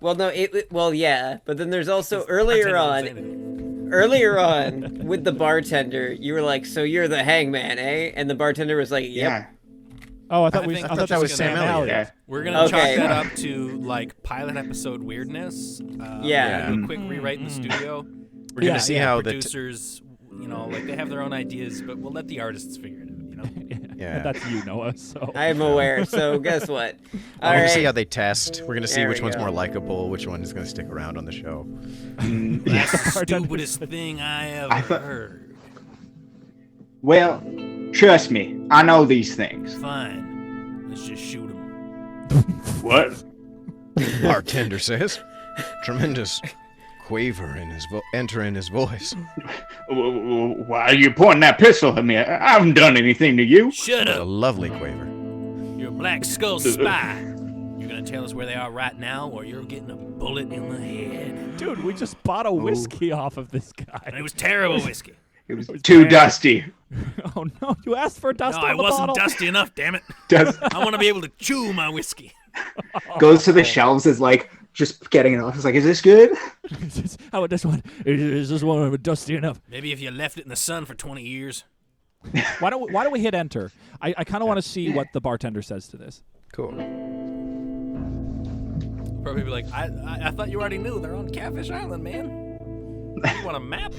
well, no, well, yeah, but then there's also The earlier bartender didn't say anything. earlier on with the bartender, you were like, "So you're the hangman, eh?" And the bartender was like, "Yep." Yeah. Oh, I I thought think that was that's Sam gonna- Elliott. Yeah. We're gonna Okay. chalk that up to like pilot episode weirdness. Yeah. We're gonna do a quick rewrite in the studio. We're gonna Yeah, see yeah. how the Producers, like they have their own ideas, but we'll let the artists figure it out. Yeah. And that's you, Noah. So I'm aware. So guess what? We're All gonna see right. how they test. We're gonna see There which we one's go. more likable, which one is gonna stick around on the show. That's the Bartender. stupidest thing I ever I thought- heard. Well, trust me, I know these things. Fine, let's just shoot him. What? Bartender says, tremendous quaver in his enter in his voice. Why are you pointing that pistol at me? I haven't done anything to you. Shut A up! lovely quaver. You're a Black Skull spy. You're gonna tell us where they are right now, or you're getting a bullet in the head. dude, we just bought a whiskey off of this And it guy. was terrible whiskey. It was too bad. dusty. Oh no, you asked for dust No, on I the wasn't bottle. dusty enough. Damn it! Does I want to be able to chew my whiskey. goes to the shelves is like just getting it off. It's like, is this good? How about this one? Is this one dusty enough? Maybe if you left it in the sun for 20 years. Why don't we hit enter? I kind of want to see what the bartender says to this. Cool. Probably be like, I thought you already knew they're on Catfish Island, man. You want a map?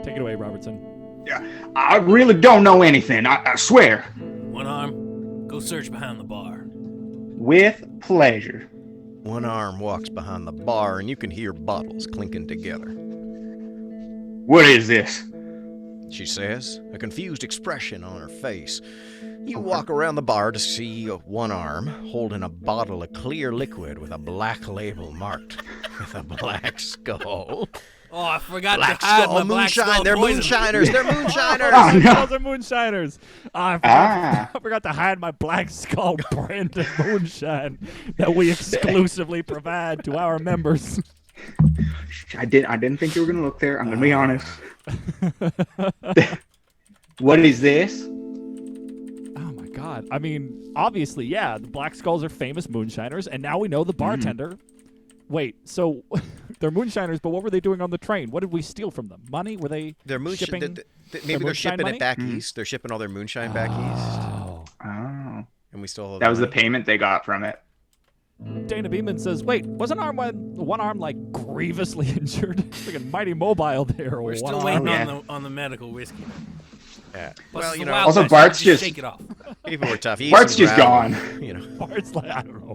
Take it away, Robertson. Yeah, I really don't know anything. I swear. One arm, go search behind the bar. With pleasure. One arm walks behind the bar, and you can hear bottles clinking together. What is this? She says, a confused expression on her face. You walk around the bar to see one arm holding a bottle of clear liquid with a black label marked with a black skull. Oh, I forgot Black to hide skull, my black moonshine. skull They're poison. moonshiners. They're moonshiners. Oh, no. Those are moonshiners. I forgot to hide my Black Skull brand of moonshine that we exclusively provide to our members. I didn't think you were gonna look there. I'm gonna be honest. What is this? Oh my god. I mean, obviously, yeah, the Black Skulls are famous moonshiners, and now we know the bartender. Wait, so they're moonshiners, but what were they doing on the train? What did we steal from them? Money? Were they They're shipping? maybe they're moonshine shipping money? it back east. They're shipping all their moonshine back east, Oh. Oh, and we stole all that was the money. payment they got from it. Dana Beeman says, wait, wasn't one arm like grievously injured? Freaking mighty mobile there. We're one still arm. waiting yeah. on the medical whiskey. Yeah. Plus, Well, it's you the know, Wild Also, West, Bart's you just- shake it off. people were tough. He ate Bart's some just gravel, gone. You know. Bart's like, I don't know.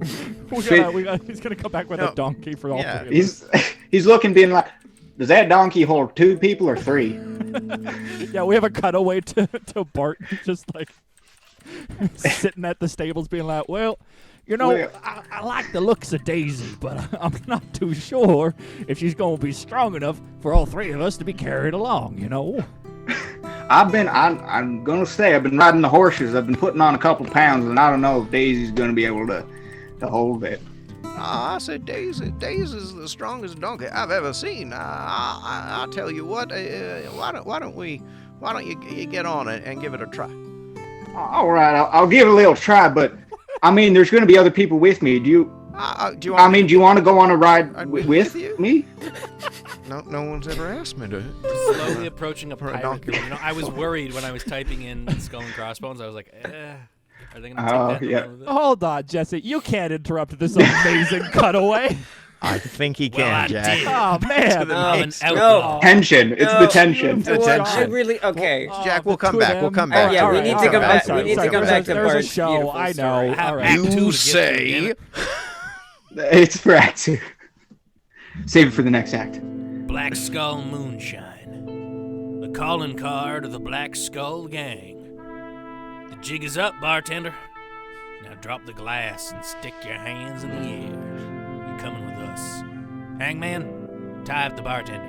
He's gonna come back with No. a donkey for all Yeah. three of us. He's looking, being like, does that donkey hold 2 people or 3? Yeah, we have a cutaway to Bart just like sitting at the stables being like, well, you know, Well- I like the looks of Daisy, but I'm not too sure if she's going to be strong enough for all 3 of us to be carried along, you know? I'm gonna say I've been riding the horses. I've been putting on a couple pounds, and I don't know if Daisy's gonna be able to hold it. I said Daisy's the strongest donkey I've ever seen. I'll tell you what. Why don't you get on it and give it a try? All right, I'll give it a little try, but I mean, there's gonna be other people with me. Do you want to go on a ride I'd with be with you? me? No one's ever asked me to. Slowly approaching a For a pirate donkey. group. You know, I was worried when I was typing in Skull and Crossbones. I was like, are they gonna take Oh, that? and yeah. run with it? Hold on, Jesse. You can't interrupt this amazing cutaway. I think he Well, I can, Jack. did. Oh, man. the I'm an mix. outlaw. Tension. It's No, the tension. The Well, tension. I really okay. Jack, Oh, we'll the come two of back. We'll them. come back. Yeah, we All need right, to come all right, back. sorry, We need to sorry, come sorry. back to There's a Bart's show. beautiful I know. story. I have All right. Act 2 to You get say. through, It's for Act 2. Save it for the next act. Black Skull Moonshine. The calling card of the Black Skull Gang. The jig is up, bartender. Now drop the glass and stick your hands in the air. You coming with us. Hangman, tie up the bartender.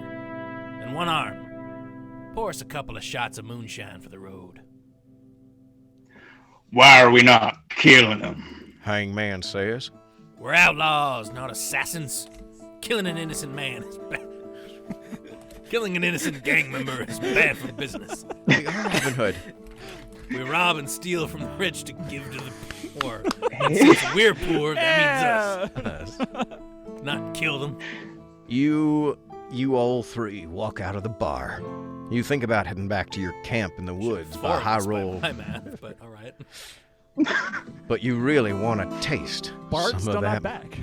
And one arm. Pour us a couple of shots of moonshine for the road. Why are we not killing him? Hangman says. We're outlaws, not assassins. Killing an innocent man is bad. Killing an innocent gang member is bad for business. We are Robin Hood. We rob and steal from the rich to give to the poor. And since we're poor, that means us. Not kill them. You all three walk out of the bar. You think about heading back to your camp in the woods by Highroll. My math, but all right. But you really want to taste Bart's some of still that. not back.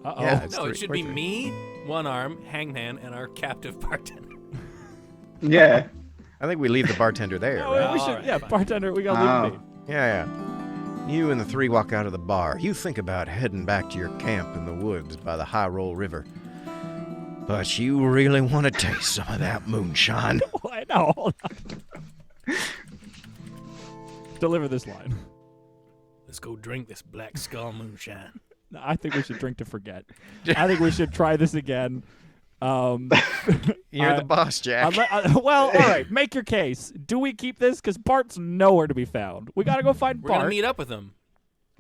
Uh-oh. Yeah, it's No, three- it should we're be three. me, one arm, Hangman, and our captive bartender. Yeah. I think we leave the bartender there, No, right? we All should, right, yeah, fine. bartender, we gotta leave him be. Yeah. You and the three walk out of the bar. You think about heading back to your camp in the woods by the Highroll River. But you really want to taste some of that moonshine. Oh, I know. Hold on. Deliver this line. Let's go drink this Black Skull moonshine. No, I think we should drink to forget. I think we should try this again. You're I- the boss, Jack. Well, all right. Make your case. Do we keep this? Because Bart's nowhere to be found. We gotta go find We're Bart. gonna meet up with him.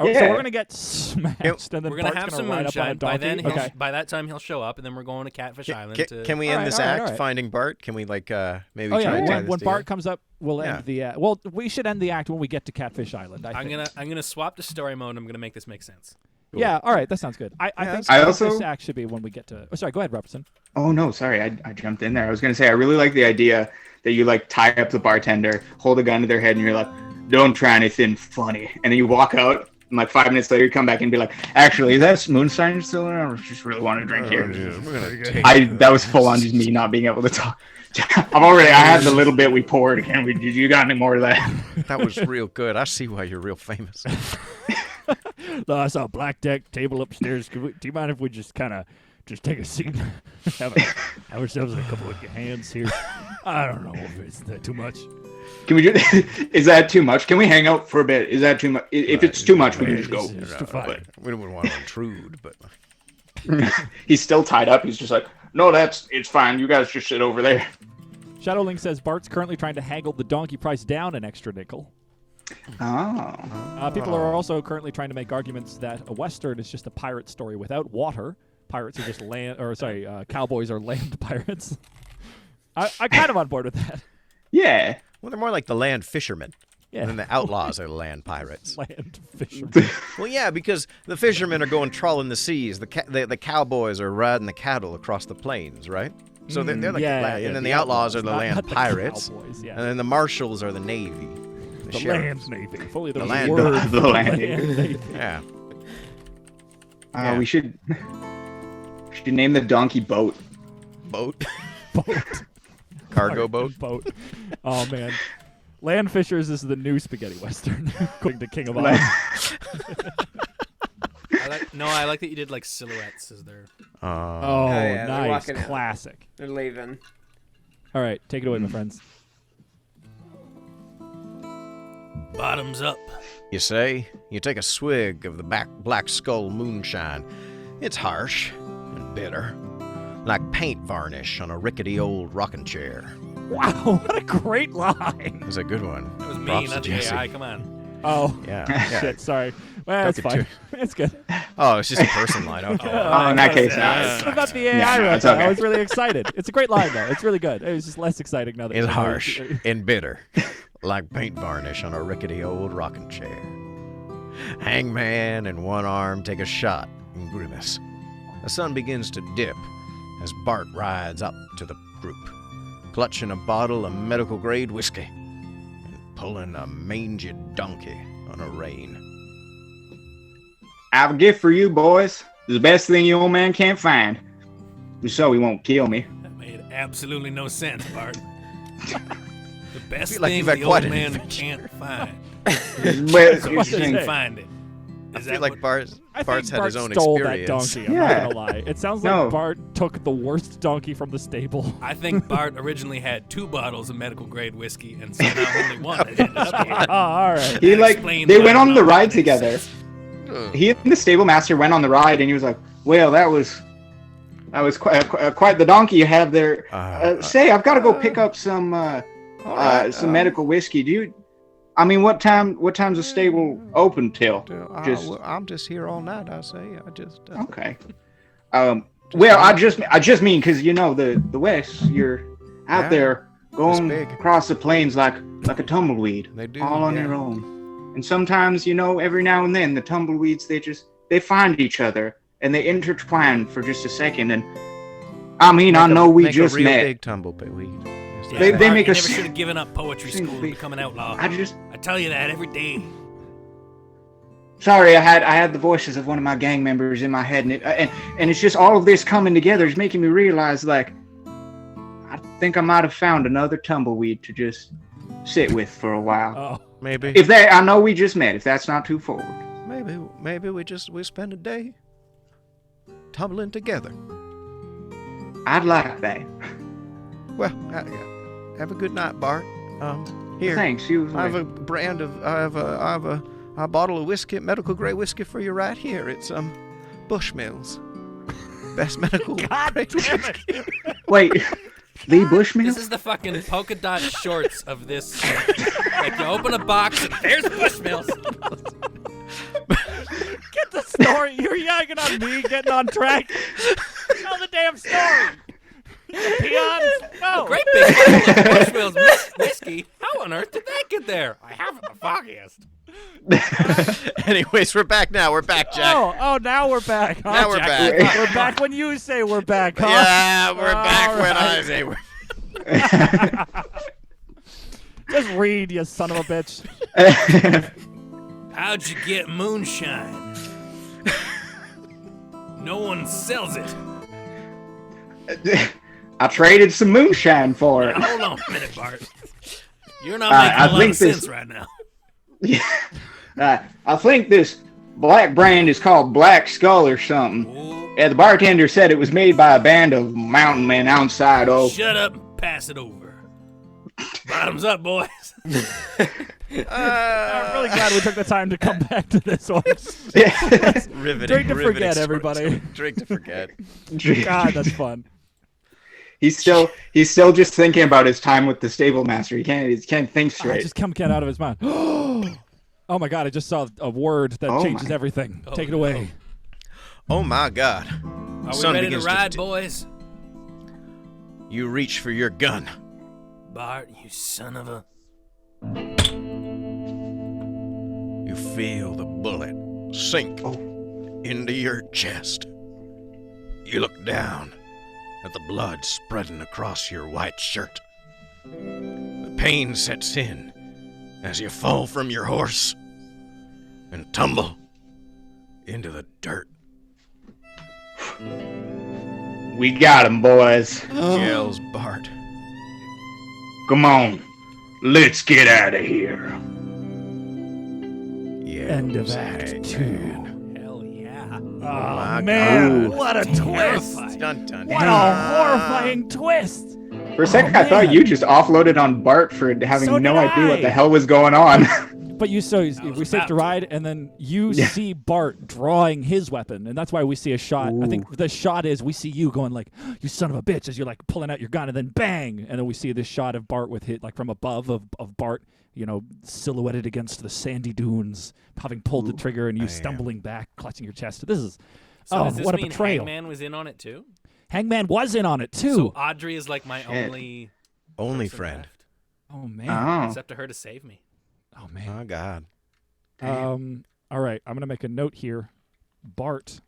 Oh, so Yeah. we're gonna get smashed, and then We're gonna Bart's have some ride up on a moonshine. By donkey. then, okay. by that time, he'll show up, and then we're going to Catfish Island. Can we end All right, this all right, act all right. finding Bart? Can we maybe Oh try yeah. and tie When, this when together? Bart comes up, we'll end the. Well, we should end the act when we get to Catfish Island. I think. I'm gonna swap to story mode. I'm gonna make this make sense. Yeah. All right. That sounds good. I think I this also- act should be when we get to. Oh, sorry. Go ahead, Robertson. Oh no, sorry, I jumped in there. I was gonna say I really like the idea that you like tie up the bartender, hold a gun to their head, and you're like, "Don't try anything funny," and then you walk out. And like 5 minutes later, you come back and be like, "Actually, is that moonshine still in? I just really want to drink here." We're gonna That was full on just me not being able to talk. I had the little bit we poured. Can we? Did you got any more of that? That was real good. I see why you're real famous. I saw a black deck table upstairs. Do you mind if we just kind of just take a seat, have ourselves a couple of hands here? I don't know if it's too much. Can we just? Is that too much? Can we hang out for a bit? Is that too much? If it's too much, we can just go. It's too fine. We don't want to intrude, but He's still tied up. He's just like, "No, it's fine. You guys just sit over there." Shadowling says Bart's currently trying to haggle the donkey price down an extra nickel. Oh. People are also currently trying to make arguments that a Western is just a pirate story without water. Pirates are just cowboys are land pirates. I'm kind of on board with that. Yeah. well, they're more like the land fishermen. Yeah. And then the outlaws are the land pirates. Land fishermen. Well, yeah, because the fishermen are going trawling the seas. The cowboys are riding the cattle across the plains, right? So they're like, and then the outlaws are the land not the pirates, cowboys, yeah. and then the marshals are the navy, The sheriffs. land navy. If only there The was land- a word. the for land navy. Yeah. We should name the donkey Boat. Boat. Boat. Cargo boat. Boat. Oh man. Land Fishers is the new spaghetti western, according to King of Iron. I like that you did like silhouettes as their. Oh, yeah, they're nice. walking out. Classic. They're leaving. All right, take it away, my friends. Bottoms up. You say, you take a swig of the Black Skull moonshine. It's harsh and bitter, like paint varnish on a rickety old rocking chair. Wow, what a great line. It's a good one. That was me, Props not to the Jesse. AI. Come on. Oh, Yeah. shit, sorry. Well, that's Don't get fine. It's good. Oh, it's just a person line. Okay. Oh, in that case, It's no. about the AI Yeah, right it's now. okay. I was really excited. It's a great line, though. It's really good. It was just less exciting now that It's I know harsh and bitter, like paint varnish on a rickety old rocking chair. Hangman and one arm take a shot and grimace. The sun begins to dip as Bart rides up to the group, clutching a bottle of medical-grade whiskey and pulling a mangy donkey on a rein. I have a gift for you, boys. It's the best thing your old man can't find. So he won't kill me. That made absolutely no sense, Bart. The best feel like thing you've had the quite old an man adventure. can't find. But So What you does it can say? find it. I feel like Bart's I had think Bart his own stole experience. that donkey. I'm Yeah. not gonna lie. It sounds like No. Bart took the worst donkey from the stable. I think Bart originally had 2 bottles of medical grade whiskey and somehow only one had ended up here. Oh, all right. He That like explains they why went on the Robert ride makes together. sense. He and the stable master went on the ride, and he was like, "Well, that was quite the donkey you have there. Say, I've got to go pick up some medical whiskey. Do you? I mean, what time's the stable open till? I'm just here all night. I say. I just. Okay. Well, I just mean because the West, you're out there going big. across the plains like a tumbleweed, They do, all on yeah. your own. And sometimes, every now and then, the tumbleweeds they find each other and they intertwine for just a second. And I mean, I know we just a real met. big tumbleweed. Yeah, They Bart, make you a never s- should have given up poetry school to become an outlaw. I tell you that every day. Sorry, I had the voices of one of my gang members in my head, and it's just all of this coming together is making me realize, like, I think I might have found another tumbleweed to just sit with for a while. Oh, Maybe. I know we just met. If that's not too forward, Maybe we spend a day tumbling together. I'd like that. Well, have a good night, Bart. Here. Thanks. You. I have a bottle of whiskey, medical grade whiskey for you right here. It's Bushmills. Best medical grade whiskey. Wait, Lee Bushmill? This is the fucking polka dot shorts of this. Like you open a box and there's Bushmills. get the story. You're yagging on me getting on track. Tell the damn story. Peons. No. Great big bottle of Bushmills whiskey. How on earth did that get there? I haven't the foggiest. Anyways, we're back now. We're back, Jack. Oh, now we're back. Huh? Now we're Jack. back. We're back when you say we're back, huh? Yeah, we're back All when I right. say we're. Just read, you son of a bitch. How'd you get moonshine? No one sells it. I traded some moonshine for it. Now, hold on a minute, Bart. You're not I making a lot think of this- sense right now. I think this black brand is called Black Skull or something. Oh, Yeah, the bartender said it was made by a band of mountain men outside. Oh, shut up and pass it over. Bottoms up, boys. I'm really glad we took the time to come back to this one. Riveting. Drink to riveting forget, story. everybody. Drink to forget. God, that's fun. he's still just thinking about his time with the stable master. He can't think I straight. just can't get out of his mind. Oh my God! I just saw a word that Oh changes my- everything. Oh, Take it away. Oh my God. Are Sun we ready to begins ride, boys? You reach for your gun. Bart, you son of a... You feel the bullet sink into your chest. You look down at the blood spreading across your white shirt. The pain sets in as you fall from your horse and tumble into the dirt. We got him, boys. Yells Bart. Come on, let's get out of here. End of Yells Act 2. Hangman. Hell yeah. Oh my man! God. What a twist! Terrifying. Dun, dun, What a dun. horrifying twist! For a second, Oh, I thought man. you just offloaded on Bart for having So no did idea what I. the hell was going on. But we was saved about a ride, and then you Yeah. see Bart drawing his weapon, and that's why we see a shot. I think the shot is we see you going like, "You son of a bitch," as you're like pulling out your gun, and then bang, and then we see this shot of Bart with hit like from above of Bart, silhouetted against the sandy dunes, having pulled the trigger, and you stumbling back, clutching your chest. This is So does this what a mean betrayal. Hangman was in on it too? Hangman was in on it too. So Audrey is like my Shit. only person friend. left. Oh man. Oh. It's up to her to save me. Oh man. Oh God. All right, I'm gonna make a note here. Bart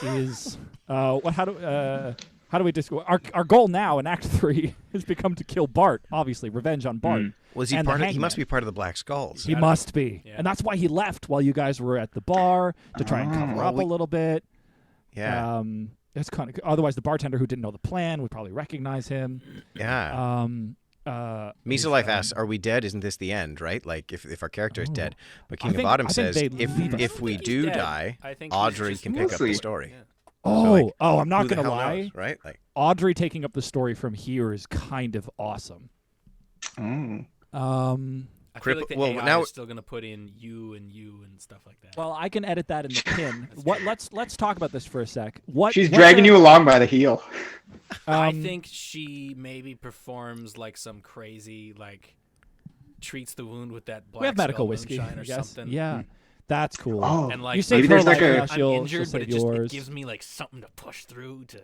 is how do we just our goal now in Act 3 has become to kill Bart. Obviously, revenge on Bart. Was he And the part of? He Hangman. must be part of the Black Skulls. He must be, Yeah. and that's why he left while you guys were at the bar to try and cover up a little bit. Yeah. That's kind of otherwise the bartender who didn't know the plan would probably recognize him. Yeah. Misa Life asks, "Are we dead? Isn't this the end? Right? Like if our character is dead." But King of think- Autumn I think says, they leave us. if we He's do dead. die, I think he's Audrey just can pick up the mostly- story. Yeah. Oh, I'm Who not the gonna hell lie. knows, right? Like, Audrey taking up the story from here is kind of awesome. Oh. I feel like the well, AI now- is still gonna put in you and stuff like that. Well, I can edit that in the pin. Let's talk about this for a sec. She's dragging you along by the heel. I think she maybe performs like some crazy treats the wound with that black we have medical skull whiskey, moonshine I or guess. something. Yeah, that's cool. Oh, And you save maybe her there's life, like a- yeah, I'm she'll injured, but save it just yours. gives me something to push through to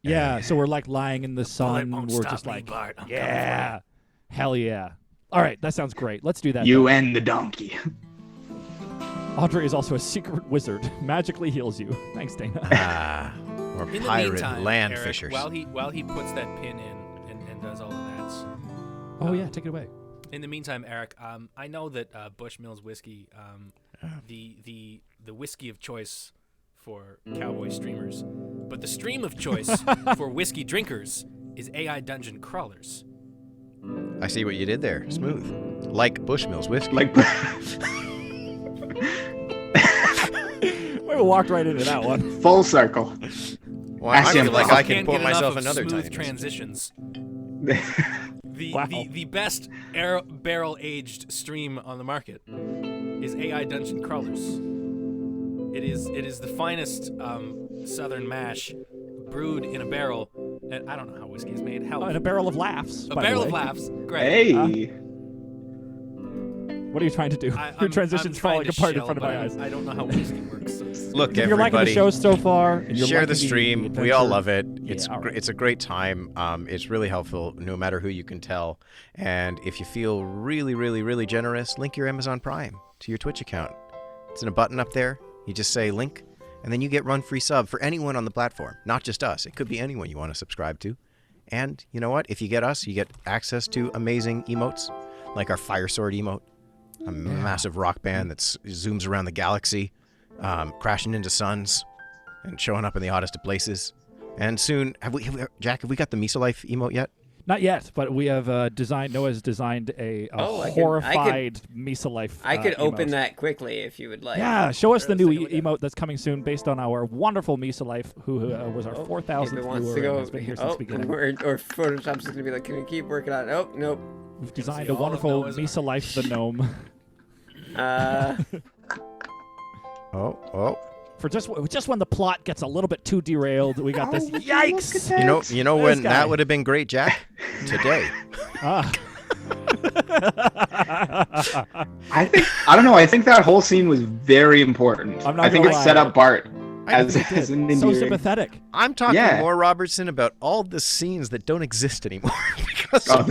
Yeah, so we're lying in the sun. won't We're stop just me, Bart. I'm coming yeah, hell yeah. All right, that sounds great. Let's do that. You then. and the donkey. Audrey is also a secret wizard. Magically heals you. Thanks, Dana. or In the pirate meantime, land Eric, fishers. while he puts that pin in and does all of that. Oh yeah, take it away. In the meantime, Eric, I know that Bushmills whiskey, the whiskey of choice for cowboy streamers, but the stream of choice for whiskey drinkers is AI dungeon crawlers. I see what you did there. Smooth. Like Bushmills whiskey. Like, We walked right into that one. full circle. Well, I Actually, feel like I I can Can't pour get enough myself of another smooth tiny transitions. Wow. The best barrel aged stream on the market is AI dungeon crawlers. It is the finest southern mash brewed in a barrel. And I don't know how whiskey is made. Hell, And a barrel of laughs. a by the barrel way. of laughs. Great. Hey. What are you trying to do? Your transition's falling apart in front of my eyes. I don't know how whiskey works. So Look, If you're liking the everybody, show so far, and you're share liking the stream. We all love it. It's all right. it's a great time. It's really helpful, no matter who you can tell. And if you feel really, really, really generous, link your Amazon Prime to your Twitch account. It's in a button up there. You just say link, and then you get run free sub for anyone on the platform, not just us. It could be anyone you want to subscribe to. And you know what? If you get us, you get access to amazing emotes, like our Fire Sword emote, a massive rock band that zooms around the galaxy, crashing into suns, and showing up in the oddest of places. And soon, Jack, have we got the Misa Life emote yet? Not yet, but we have Noah's designed a I could- horrified Misa Life. I could open emote. that quickly if you would like. Yeah, show us the new Let's take a look at emote that's coming soon, based on our wonderful Misa Life, who was our 4,000th If it wants viewer to go, and has been here since the beginning. or Photoshop's just gonna be like, can we keep working on it? Oh, nope. We've designed see a all of wonderful Noah's Misa Life the gnome. Oh. For just when the plot gets a little bit too derailed, we got this. Yikes! You know This when guy. that would have been great, Jack? Today. Ah. I think that whole scene was very important. I'm not I think gonna it lie. set up Bart I as think an So endearing. sympathetic. I'm talking Yeah. more, Robertson, about all the scenes that don't exist anymore. because Oh,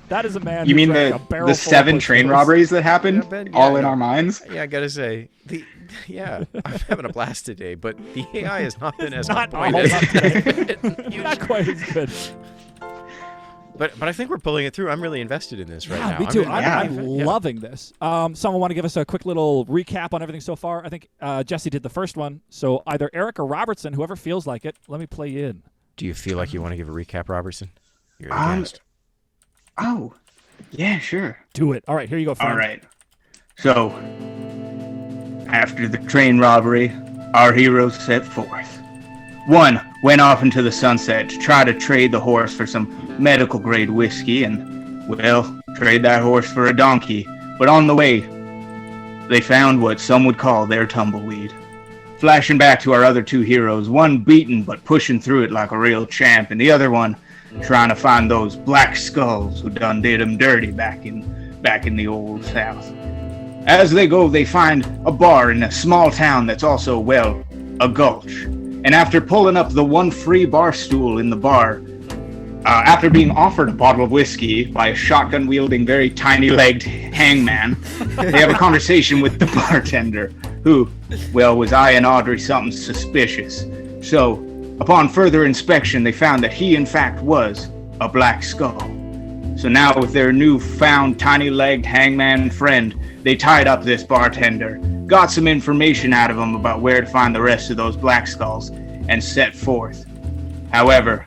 That is a man. you who mean drank a the barrel the full of 7 Bushmills. train robberies that happened Yeah, but- all yeah, in no. our minds? yeah, I gotta say, I'm having a blast today, but the AI has not been as Not on point all as up today. Not quite as good. But I think we're pulling it through. I'm really invested in this right Yeah, now. me too. really- I'm yeah. loving this. Someone want to give us a quick little recap on everything so far? I think Jesse did the first one. So either Eric or Robertson, whoever feels like it, let me play you in. Do you feel like you want to give a recap, Robertson? You're the Um, guest. Oh, yeah, sure. Do it. All right, here you go, friend. All right. So, after the train robbery, our heroes set forth. One went off into the sunset to try to trade the horse for some medical grade whiskey and, well, trade that horse for a donkey. But on the way, they found what some would call their tumbleweed. Flashing back to our other 2 heroes, one beaten but pushing through it like a real champ, and the other one trying to find those black skulls who done did him dirty back in the old South. As they go, they find a bar in a small town that's also, well, a gulch. And after pulling up the one free bar stool in the bar, after being offered a bottle of whiskey by a shotgun-wielding, very tiny-legged hangman, they have a conversation with the bartender, who, well, was eyeing Audrey something suspicious. So, upon further inspection, they found that he, in fact, was a black skull. So now, with their newfound tiny-legged hangman friend, they tied up this bartender, got some information out of him about where to find the rest of those black skulls, and set forth. However,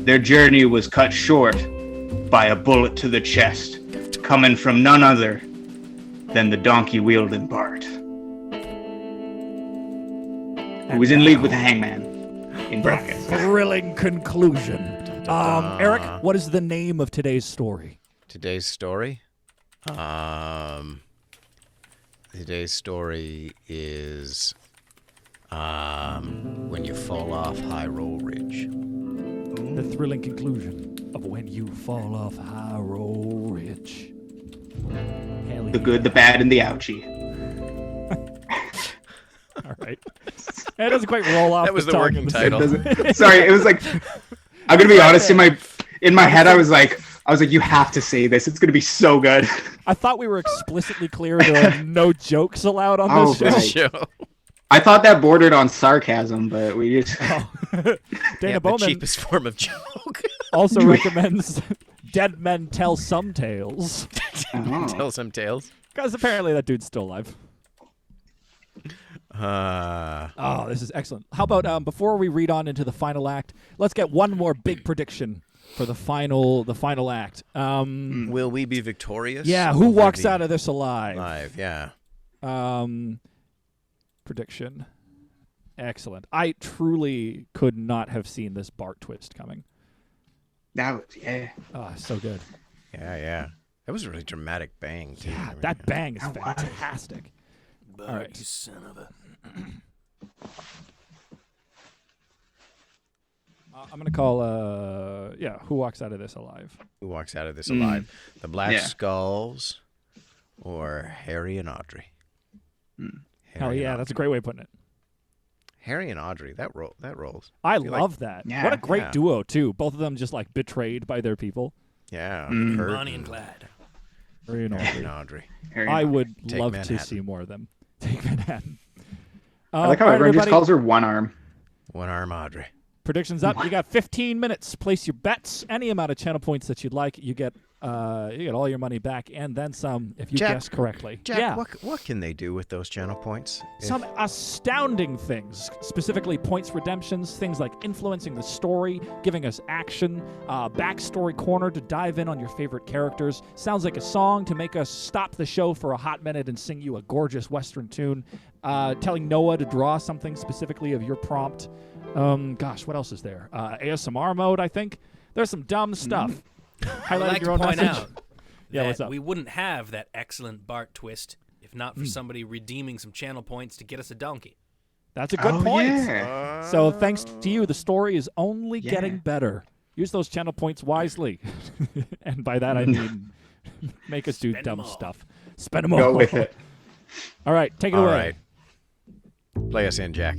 their journey was cut short by a bullet to the chest, coming from none other than the donkey-wielding Bart, who was in league with the hangman, in brackets. Thrilling conclusion. Eric, what is the name of today's story? Today's story? Today's story is When You Fall Off Highroll Ridge. The thrilling conclusion of When You Fall Off Highroll Ridge. Hell The good, the bad, and the ouchie. All right. It doesn't quite roll off. That was the tongue. working title. Sorry, it was like, I'm gonna be honest. In my head, I was like, you have to say this. It's gonna be so good. I thought we were explicitly clear there are no jokes allowed on this show. right. Show. I thought that bordered on sarcasm, but we just. Dana The Bowman cheapest form of joke. also recommends Dead Men Tell Some Tales. Tell some tales. Because apparently that dude's still alive. Oh, this is excellent. How about before we read on into the final act, let's get one more big prediction for the final act. Will we be victorious? Yeah, who walks out of this alive? Alive, yeah. Prediction. Excellent. I truly could not have seen this Bart twist coming. That was Oh, so good. Yeah. That was a really dramatic bang, too. Yeah, that bang is fantastic. Bart, All right. you son of a... I'm going to call, who walks out of this alive? Who walks out of this alive? The Black Skulls or Harry and Audrey? Hell yeah, that's a great way of putting it. Harry and Audrey, that rolls. I love that. Yeah. What a great duo, too. Both of them just, like, betrayed by their people. Yeah. Bonnie and Clyde. Harry and Harry and Audrey. I would Take love Manhattan. to see more of them. Take Manhattan. I like how all right, everyone just everybody. calls her One Arm. One Arm Audrey. Predictions up. You got 15 minutes. Place your bets. Any amount of channel points that you'd like. You get all your money back and then some if you guess correctly. Jack, yeah. what can they do with those channel points? Some astounding things, specifically points redemptions, things like influencing the story, giving us action, backstory corner to dive in on your favorite characters. Sounds like a song to make us stop the show for a hot minute and sing you a gorgeous Western tune. Telling Noah to draw something specifically of your prompt. What else is there? ASMR mode, I think. There's some dumb stuff. I'd like to point out Yeah, that what's up? we wouldn't have that excellent Bart twist if not for somebody redeeming some channel points to get us a donkey. That's a good point. Yeah. So thanks to you, the story is only getting better. Use those channel points wisely. And by that I mean make us do Spend dumb 'em all. stuff. Spend them all. Go with it. All right, take it All away. right. Play us in, Jack.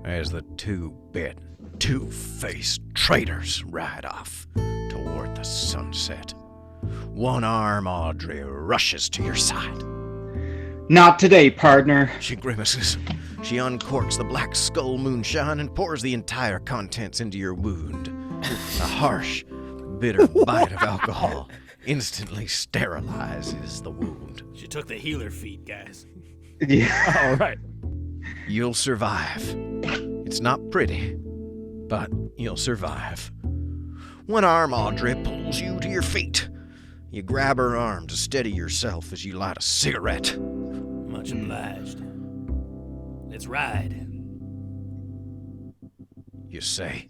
As the two-faced traitors ride off toward the sunset, One Arm Audrey rushes to your side. Not today, partner. She grimaces. She uncorks the black skull moonshine and pours the entire contents into your wound. A harsh, bitter bite of alcohol instantly sterilizes the wound. She took the healer feat, guys. Yeah. All right. You'll survive. It's not pretty, but you'll survive. One Arm Audrey pulls you to your feet. You grab her arm to steady yourself as you light a cigarette. Much obliged. Let's ride. You say,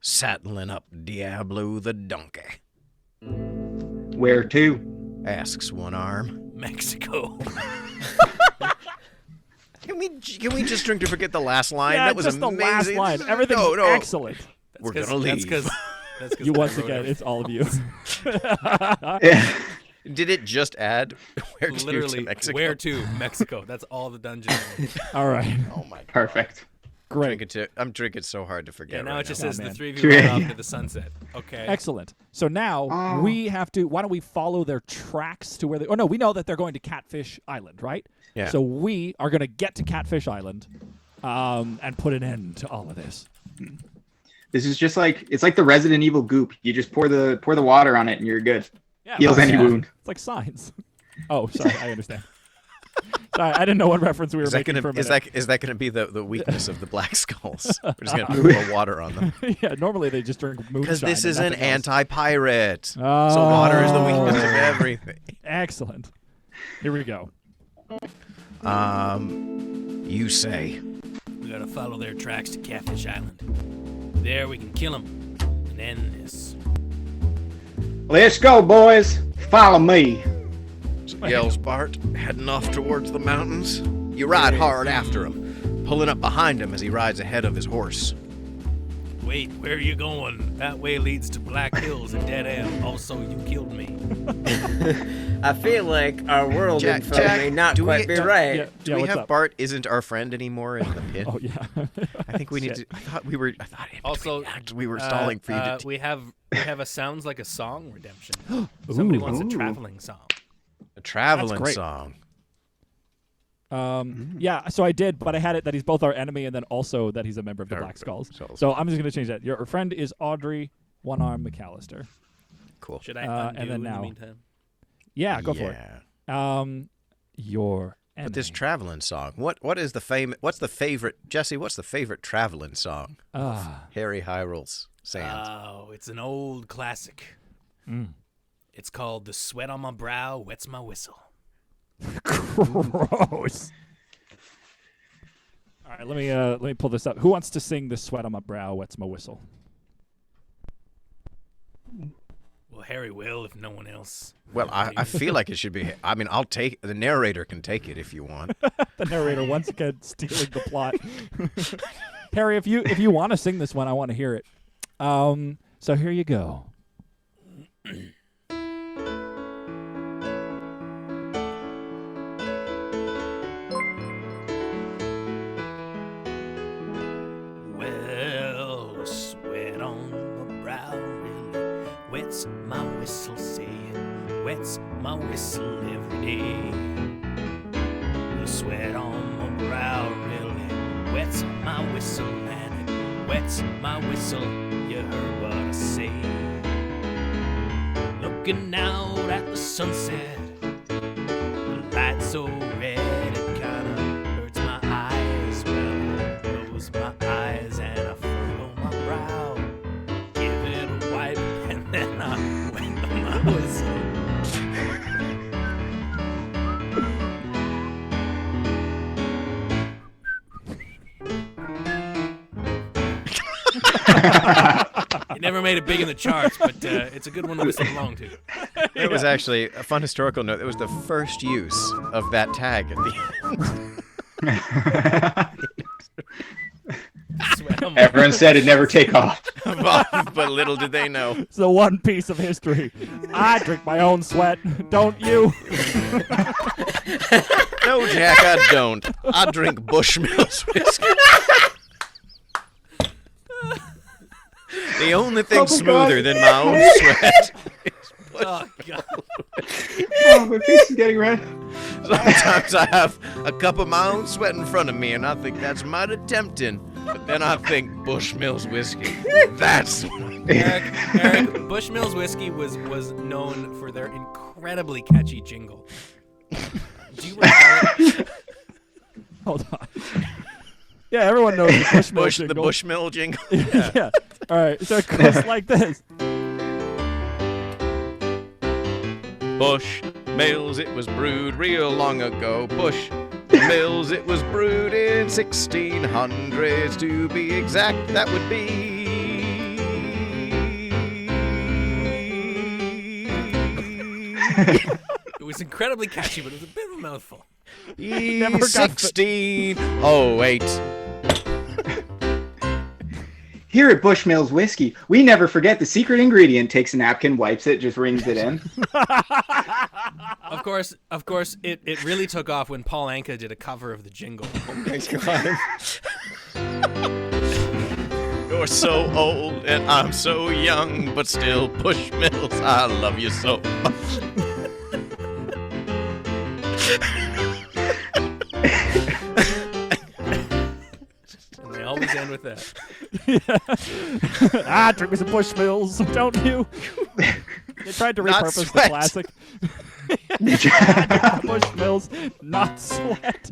saddling up Diablo the donkey. Where to? Asks One Arm. Mexico. Can we just drink to forget the last line? Yeah, That was just amazing. the last line. Everything's No. excellent. We're gonna leave. That's You once again, it's all of you. Did it just add where to Literally, Mexico? where to Mexico? That's all the dungeon. All right. Oh my god. Perfect. Great. I'm drinking so hard to forget. Yeah, now right it just now. says Oh, the man. three of you ride off to the sunset. Okay. Excellent. So now we have to. Why don't we follow their tracks to where they? Oh no, we know that they're going to Catfish Island, right? Yeah. So we are going to get to Catfish Island, and put an end to all of this. This is just like it's like the Resident Evil goop. You just pour the water on it and you're good. Yeah, Heals any wound. It's like signs. Oh, sorry, I understand. Sorry, I didn't know what reference we were making for a minute. Is that gonna be the weakness of the Black Skulls? We're just gonna put more water on them. Yeah, normally they just drink moonshine. Because this is and an nothing else. anti-pirate. So Oh. water is the weakness of everything. Excellent. Here we go. You say. We gotta follow their tracks to Catfish Island. There we can kill them and end this. Let's go, boys. Follow me. Yells Bart, heading off towards the mountains. You ride hard after him, pulling up behind him as he rides ahead of his horse. Wait, where are you going? That way leads to Black Hills, a dead end. Also, you killed me. I feel like our world Jack, info may not do we- quite be do- right. Yeah, Do we what's have up? Bart isn't our friend anymore in the pit? Oh yeah. I think we need to. Shit. I thought in between Also, acts we were stalling for you to. we have a sounds like a song redemption. Somebody wants a traveling song. A traveling great. song. Yeah, so I did, but I had it that he's both our enemy and then also that he's a member of the Black Skulls. So I'm just going to change that. Your friend is Audrey One Arm McAllister. Cool. Should I undo and then in now. the meantime? Yeah, go for it. Your enemy. But this traveling song. What is the What's the favorite Jesse? What's the favorite traveling song? Harry Highroll's Sands. Oh, it's an old classic. It's called "The Sweat on My Brow Wets My Whistle." Gross. All right, let me pull this up. Who wants to sing "The Sweat on My Brow Wets My Whistle"? Well, Harry will if no one else. Well, I feel like it should be. I mean, I'll take the narrator can take it if you want. The narrator once again stealing the plot. Harry, if you want to sing this one, I want to hear it. So here you go. Well, the sweat on my brow really wets my whistle, say it wets my whistle every day. The sweat on my brow really wets my whistle, and it wets my whistle. You heard what I say. Looking out at the sunset, the light so red it kinda hurts my eyes. Well, I close my eyes and I furrow my brow, give it a wipe, and then I wet my whistle. It never made it big in the charts, but it's a good one to whistle along to. It was actually a fun historical note. It was the first use of that tag at the end. Sweat on my Everyone said it'd never take off. But little did they know. It's the one piece of history. I drink my own sweat, don't you? No, Jack, I don't. I drink Bushmills whiskey. The only thing Oh, smoother God. than my own sweat. Oh, God. Oh, my face is getting red. Sometimes I have a cup of my own sweat in front of me, and I think that's mighty tempting. But then I think Bushmills whiskey. That's Eric, Bushmills whiskey was known for their incredibly catchy jingle. Do you recall it? Hold on. Yeah, everyone knows the Bushmill the jingle. Bushmill jingle. Yeah. All right, so it goes like this. Bush Mills, it was brewed real long ago. Bush Mills, it was brewed in 1600s to be exact. That would be. It was incredibly catchy, but it was a bit of a mouthful. Never got 1608. Here at Bushmills Whiskey, we never forget the secret ingredient. Takes a napkin, wipes it, just rings it in. Of course, it really took off when Paul Anka did a cover of the jingle. Oh my God. You're so old and I'm so young, but still, Bushmills, I love you so much. And they always end with that. I drink me some Bushmills, don't you? They tried to Not repurpose the sweat. classic. Bushmills, not sweat.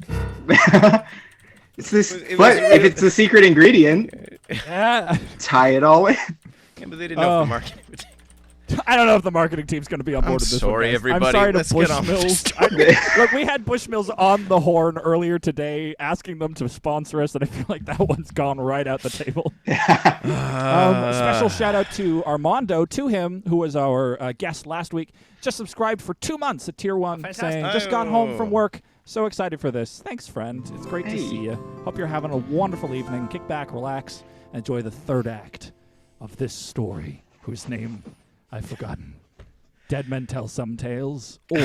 It's this, but if it's the secret ingredient, Yeah. tie it all in. Yeah, but they didn't know if the marketing would. I don't know if the marketing team's going to be on board with this sorry, one. everybody. I'm sorry Let's to get on with Bushmills. Look, we had Bushmills on the horn earlier today asking them to sponsor us, and I feel like that one's gone right out the table. Special shout out to Armando, to him, who was our guest last week. Just subscribed for 2 months at Tier 1, saying, just got home from work. So excited for this. Thanks, friend. It's great to see you. Hope you're having a wonderful evening. Kick back, relax, and enjoy the third act of this story, whose name I've forgotten. Dead Men Tell Some Tales, or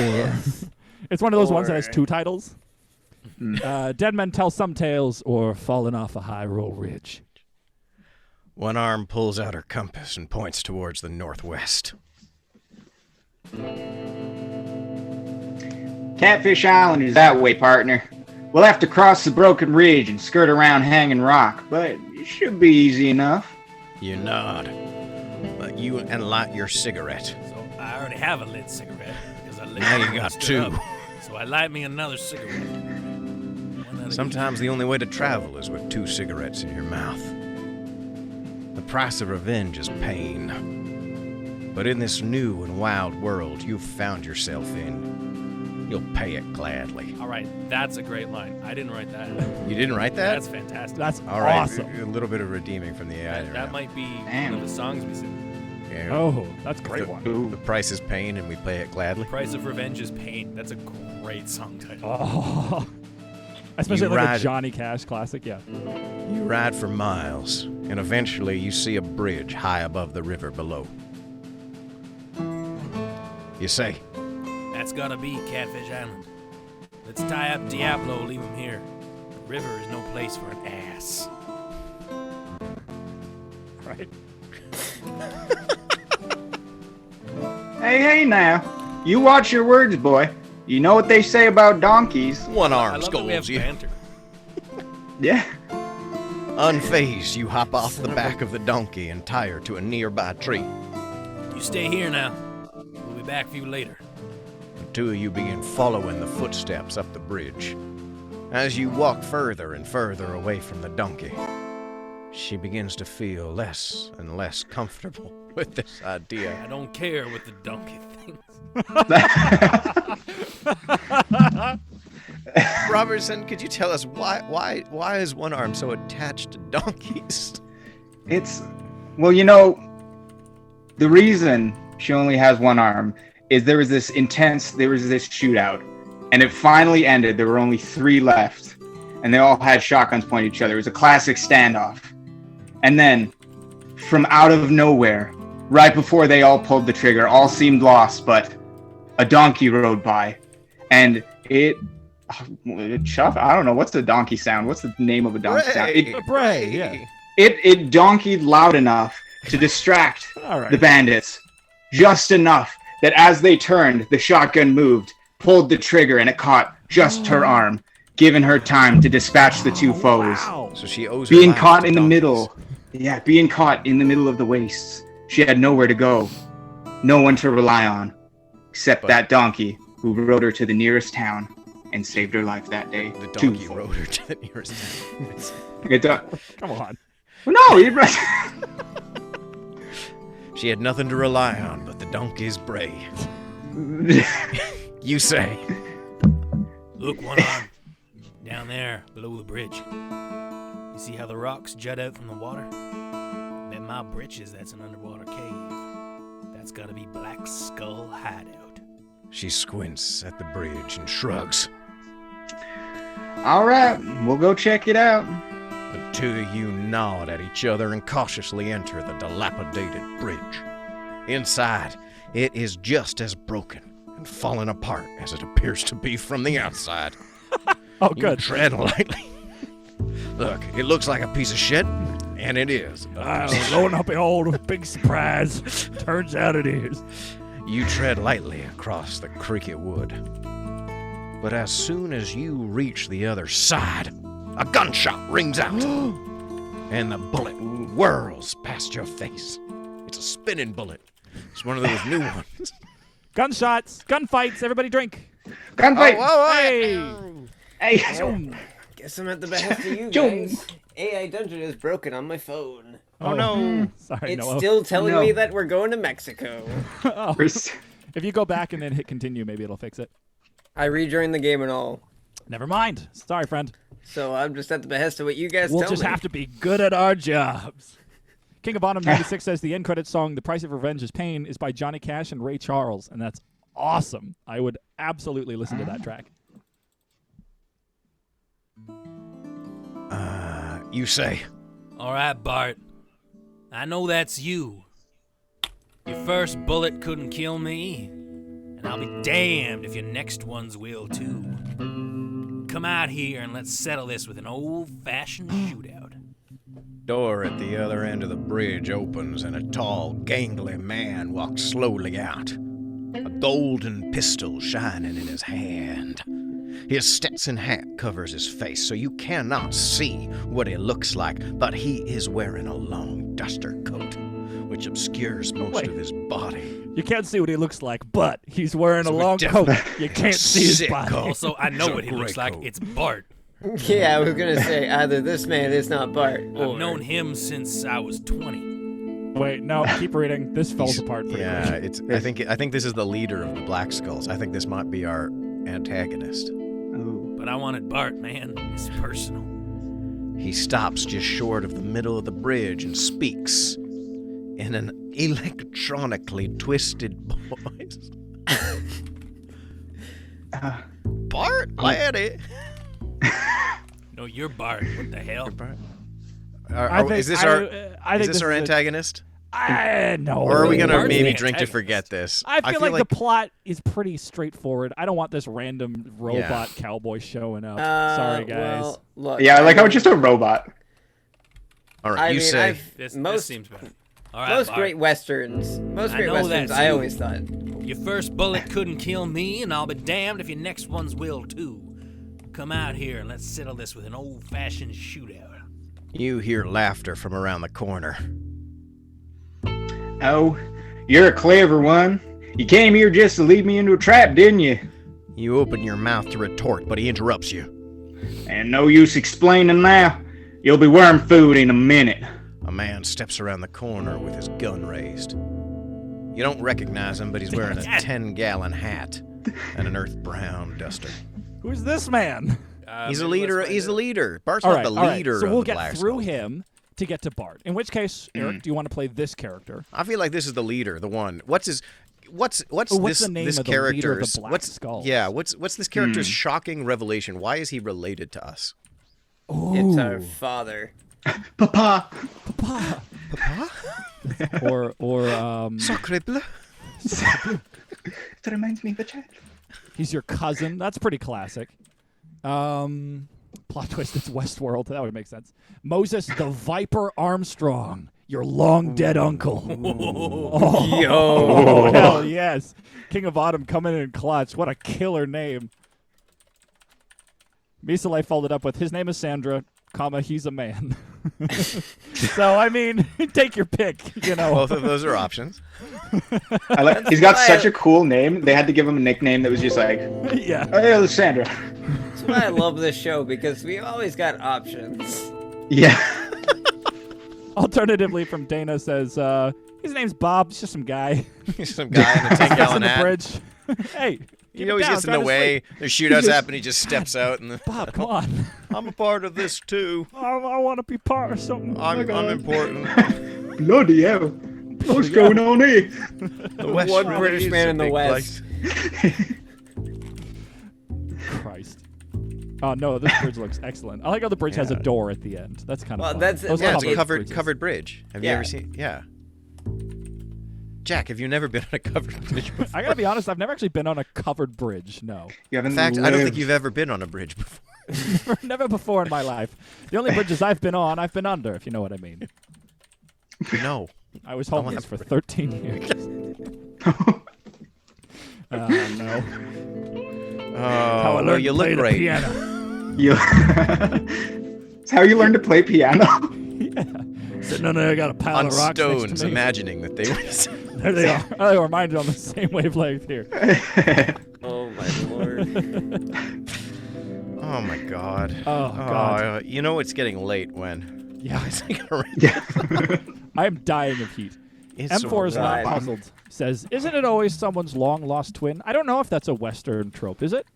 it's one of those ones that has 2 titles. Dead Men Tell Some Tales, or Fallen Off a Highroll Ridge. One arm pulls out her compass and points towards the northwest. Catfish Island is that way, partner. We'll have to cross the broken ridge and skirt around Hanging Rock, but it should be easy enough. You nod. But you and light your cigarette. So I already have a lit cigarette because I lit Now it you when I got stood 2. up. So I light me another cigarette. One out of Sometimes the only way to travel is with 2 cigarettes in your mouth. The price of revenge is pain. But in this new and wild world you've found yourself in, you'll pay it gladly. All right, that's a great line. I didn't write that. You didn't write that? That's fantastic. That's All right, awesome. a little bit of redeeming from the AI. That might be Damn. one of the songs we sing. Yeah. Oh, that's a great one. Ooh. The price is pain and we pay it gladly. Price of Revenge is Pain. That's a great song title. Oh. Especially You like a ride- Johnny Cash classic, yeah. You ride for miles, and eventually you see a bridge high above the river below. You say, That's gotta be Catfish Island. Let's tie up Diablo, leave him here. The river is no place for an ass. Right. Hey now. You watch your words, boy. You know what they say about donkeys. one I arm love that we have scolds you. banter. Yeah. Unfazed, you hop off the back of the donkey and tie her to a nearby tree. You stay here now. We'll be back for you later. The 2 of you begin following the footsteps up the bridge. As you walk further and further away from the donkey, she begins to feel less and less comfortable with this idea. I don't care what the donkey thinks. Robertson, could you tell us why is one arm so attached to donkeys? It's, well, you know, the reason she only has one arm is there was this shootout, and it finally ended. There were only 3 left, and they all had shotguns pointed at each other. It was a classic standoff. And then, from out of nowhere, right before they all pulled the trigger, all seemed lost, but a donkey rode by, and it chuff. I don't know, what's the donkey sound? What's the name of a donkey sound? Bray, yeah. It donkeyed loud enough to distract All right. the bandits, just enough that as they turned, the shotgun moved, pulled the trigger, and it caught just her arm, giving her time to dispatch the 2 foes. Wow. So she owes her Being life caught to in the donkeys. middle. Yeah, being caught in the middle of the wastes. She had nowhere to go, no one to rely on, except that donkey who rode her to the nearest town and saved her life that day. The donkey rode her to the nearest town. Come on. No, he She had nothing to rely on but the donkey's bray. You say, Look, one arm. Down there, below the bridge. You see how the rocks jut out from the water? Bet my britches that's an underwater cave. That's gotta be Black Skull Hideout. she squints at the bridge and shrugs. All right, we'll go check it out. The 2 of you nod at each other and cautiously enter the dilapidated bridge. Inside, it is just as broken and falling apart as it appears to be from the outside. Oh, You good. tread lightly. Look, it looks like a piece of shit, and it is. Lo and behold, big surprise. Turns out it is. You tread lightly across the creaky wood. But as soon as you reach the other side, a gunshot rings out, and the bullet whirls past your face. It's a spinning bullet. It's one of those new ones. Gunshots, gunfights, everybody drink. Gunfight! Hey! Hey! Guess I'm at the behest of you Jump. guys. AI Dungeon is broken on my phone. Oh no. Sorry, It's Noah. still telling No. me that we're going to Mexico. Oh. First- If you go back and then hit continue, maybe it'll fix it. I rejoined the game and all. Never mind. Sorry, friend. So I'm just at the behest of what you guys We'll tell just me. have to be good at our jobs. King of Bottom 96 says the end credit song "The Price of Revenge is Pain" is by Johnny Cash and Ray Charles, and that's awesome. I would absolutely listen to that track. You say. All right, Bart. I know that's you. Your first bullet couldn't kill me, and I'll be damned if your next ones will too. Come out here and let's settle this with an old-fashioned shootout. Door at the other end of the bridge opens and a tall, gangly man walks slowly out. A golden pistol shining in his hand. His Stetson hat covers his face, so you cannot see what he looks like, but he is wearing a long duster coat, which obscures most of his body. You can't see what he looks like, but he's wearing a So long coat. definitely You can't see his sick body. coat. Also, I know It's a what he looks great like. coat. It's Bart. Yeah, I was gonna say either this man is not Bart, or I've known him since I was 20. Wait, no, keep reading. This falls apart pretty Yeah, much. it's. I think this is the leader of the Black Skulls. I think this might be our antagonist. Ooh. But I wanted Bart, man. It's personal. He stops just short of the middle of the bridge and speaks in an electronically twisted voice. Bart, laddie. No, you're Bart. What the hell? Is this our antagonist? No. Or are we gonna Bart's maybe the drink to antagonist. forget this? I feel like the plot is pretty straightforward. I don't want this random robot cowboy showing up. Sorry, guys. Well, look, Yeah, I like how it's just a robot. All right, I you mean, say. This most seems better. All right, most Bart. great westerns. Most I great know westerns. that's I you. always thought. Your first bullet couldn't kill me, and I'll be damned if your next ones will too. Come out here and let's settle this with an old-fashioned shootout. You hear laughter from around the corner. Oh, you're a clever one. You came here just to lead me into a trap, didn't you? You open your mouth to retort, but he interrupts you. And no use explaining now. You'll be worm food in a minute. A man steps around the corner with his gun raised. You don't recognize him, but he's wearing a 10-gallon hat and an earth brown duster. Who's this man? He's a leader. He's a leader. Bart's All not right, the all right. leader So of we'll the get Black through Skulls. him to get to Bart. In which case, Eric, do you want to play this character? I feel like this is the leader, the one. What's the name this of the character's leader of the Black Skulls? what's this character's shocking revelation? Why is he related to us? It's our father. Papa. Papa. Papa? or Sacre bleu. That reminds me of a chat. he's your cousin. That's pretty classic. Plot twist, it's Westworld. That would make sense. Moses the Viper Armstrong, your long dead uncle. Oh, Yo. hell yes. King of Autumn coming in clutch. What a killer name. Misalai followed up with, his name is Sandra, comma, he's a man. So, I mean, take your pick, you know. Both of those are options. He's got why such a cool name. They had to give him a nickname that was just like, Yeah. oh, yeah, Sandra. That's why I love this show, because we always got options. Yeah. Alternatively, from Dana says, his name's Bob. He's just some guy. He's some guy in a Gets 10-gallon in the hat. bridge. Hey. He keep it always down, gets in trying the to way. sleep. There's shootouts happen. He just steps out and Bob, come on. I'm a part of this too. I want to be part of something. I'm important. Bloody hell. What's going on here? The West One really British is man a in the big West. place. Christ. Oh, no, this bridge looks excellent. I like how the bridge has a door at the end. That's kind of Well, fun. that's- Those yeah, are It's a public covered bridges. covered bridge. Have you Yeah. ever seen? Yeah. Jack, have you never been on a covered bridge before? I gotta be honest, I've never actually been on a covered bridge. No. You haven't In fact, I don't think lived. you've ever been on a bridge before. Never before in my life. The only bridges I've been on, I've been under, if you know what I mean. No. I was want homeless a for 13 years. No. How I Oh, learned well, you to look play the great. piano. You... It's how you learn to play piano. Sitting on there, I got a pile On of rocks next stones, to me. imagining that they were. There they are. I remind you on the same wavelength here. Oh my lord. Oh my god. Oh, God. You know it's getting late when. Yeah. It's like a I am dying of heat. It's M4 is not right. puzzled. Says, isn't it always someone's long-lost twin? I don't know if that's a Western trope, is it?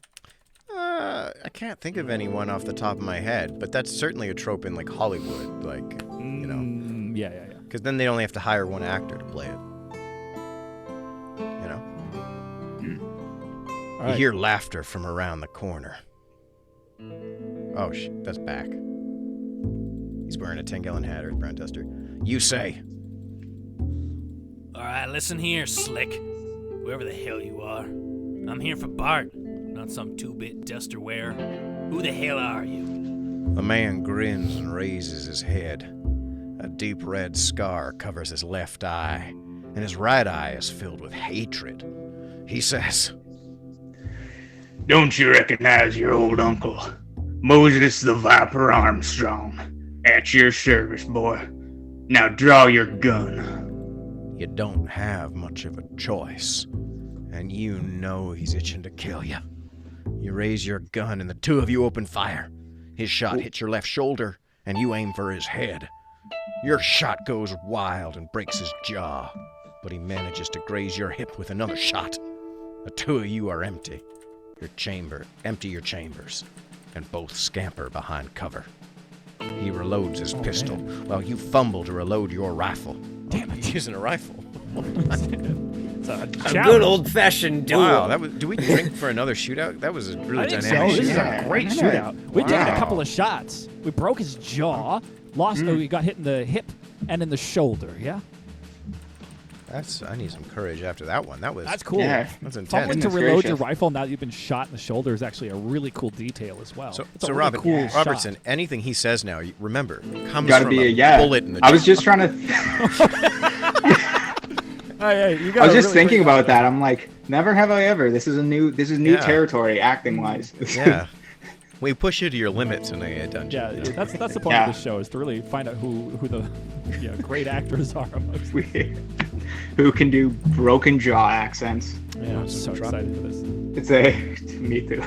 I can't think of anyone off the top of my head, but that's certainly a trope in like Hollywood, like you know. Yeah. Because then they only have to hire one actor to play it. You know. All You right. hear laughter from around the corner. Oh, that's back. He's wearing a 10-gallon hat or a brown duster. You say. All right, listen here, Slick. Whoever the hell you are. I'm here for Bart, not some two-bit duster wearer. Who the hell are you? The man grins and raises his head. A deep red scar covers his left eye, and his right eye is filled with hatred. He says, Don't you recognize your old uncle? Moses the Viper Armstrong. At your service, boy. Now draw your gun. You don't have much of a choice, and you know he's itching to kill you. You raise your gun and the two of you open fire. His shot hits your left shoulder, and you aim for his head. Your shot goes wild and breaks his jaw, but he manages to graze your hip with another shot. The two of you are empty your chambers, and both scamper behind cover. He reloads his pistol while you fumble to reload your rifle. Damn it, he's using a rifle. It's a A challenge. good old-fashioned duel. Wow, do we drink for another shootout? That was a really I think so. dynamic This is shootout. a great shootout. We did a couple of shots. We broke his jaw. We got hit in the hip and in the shoulder. Yeah, I need some courage after that one. that's cool. Yeah. That's intense. Fumbling to Goodness reload your gracious. rifle now that you've been shot in the shoulder is actually a really cool detail as well. So, It's a so really Robin, cool shot. Robertson, anything he says now, remember, comes Gotta from be a bullet in the I was just trying to. Hey, you I gotta was just really thinking bring about that. I'm like, never have I ever. This is new Yeah. territory, acting wise. Yeah. We push you to your limits in a dungeon. Yeah, that's the point Yeah. of this show is to really find out who the great actors are amongst. Who can do broken jaw accents? Yeah, I'm so excited for this. It's a me too.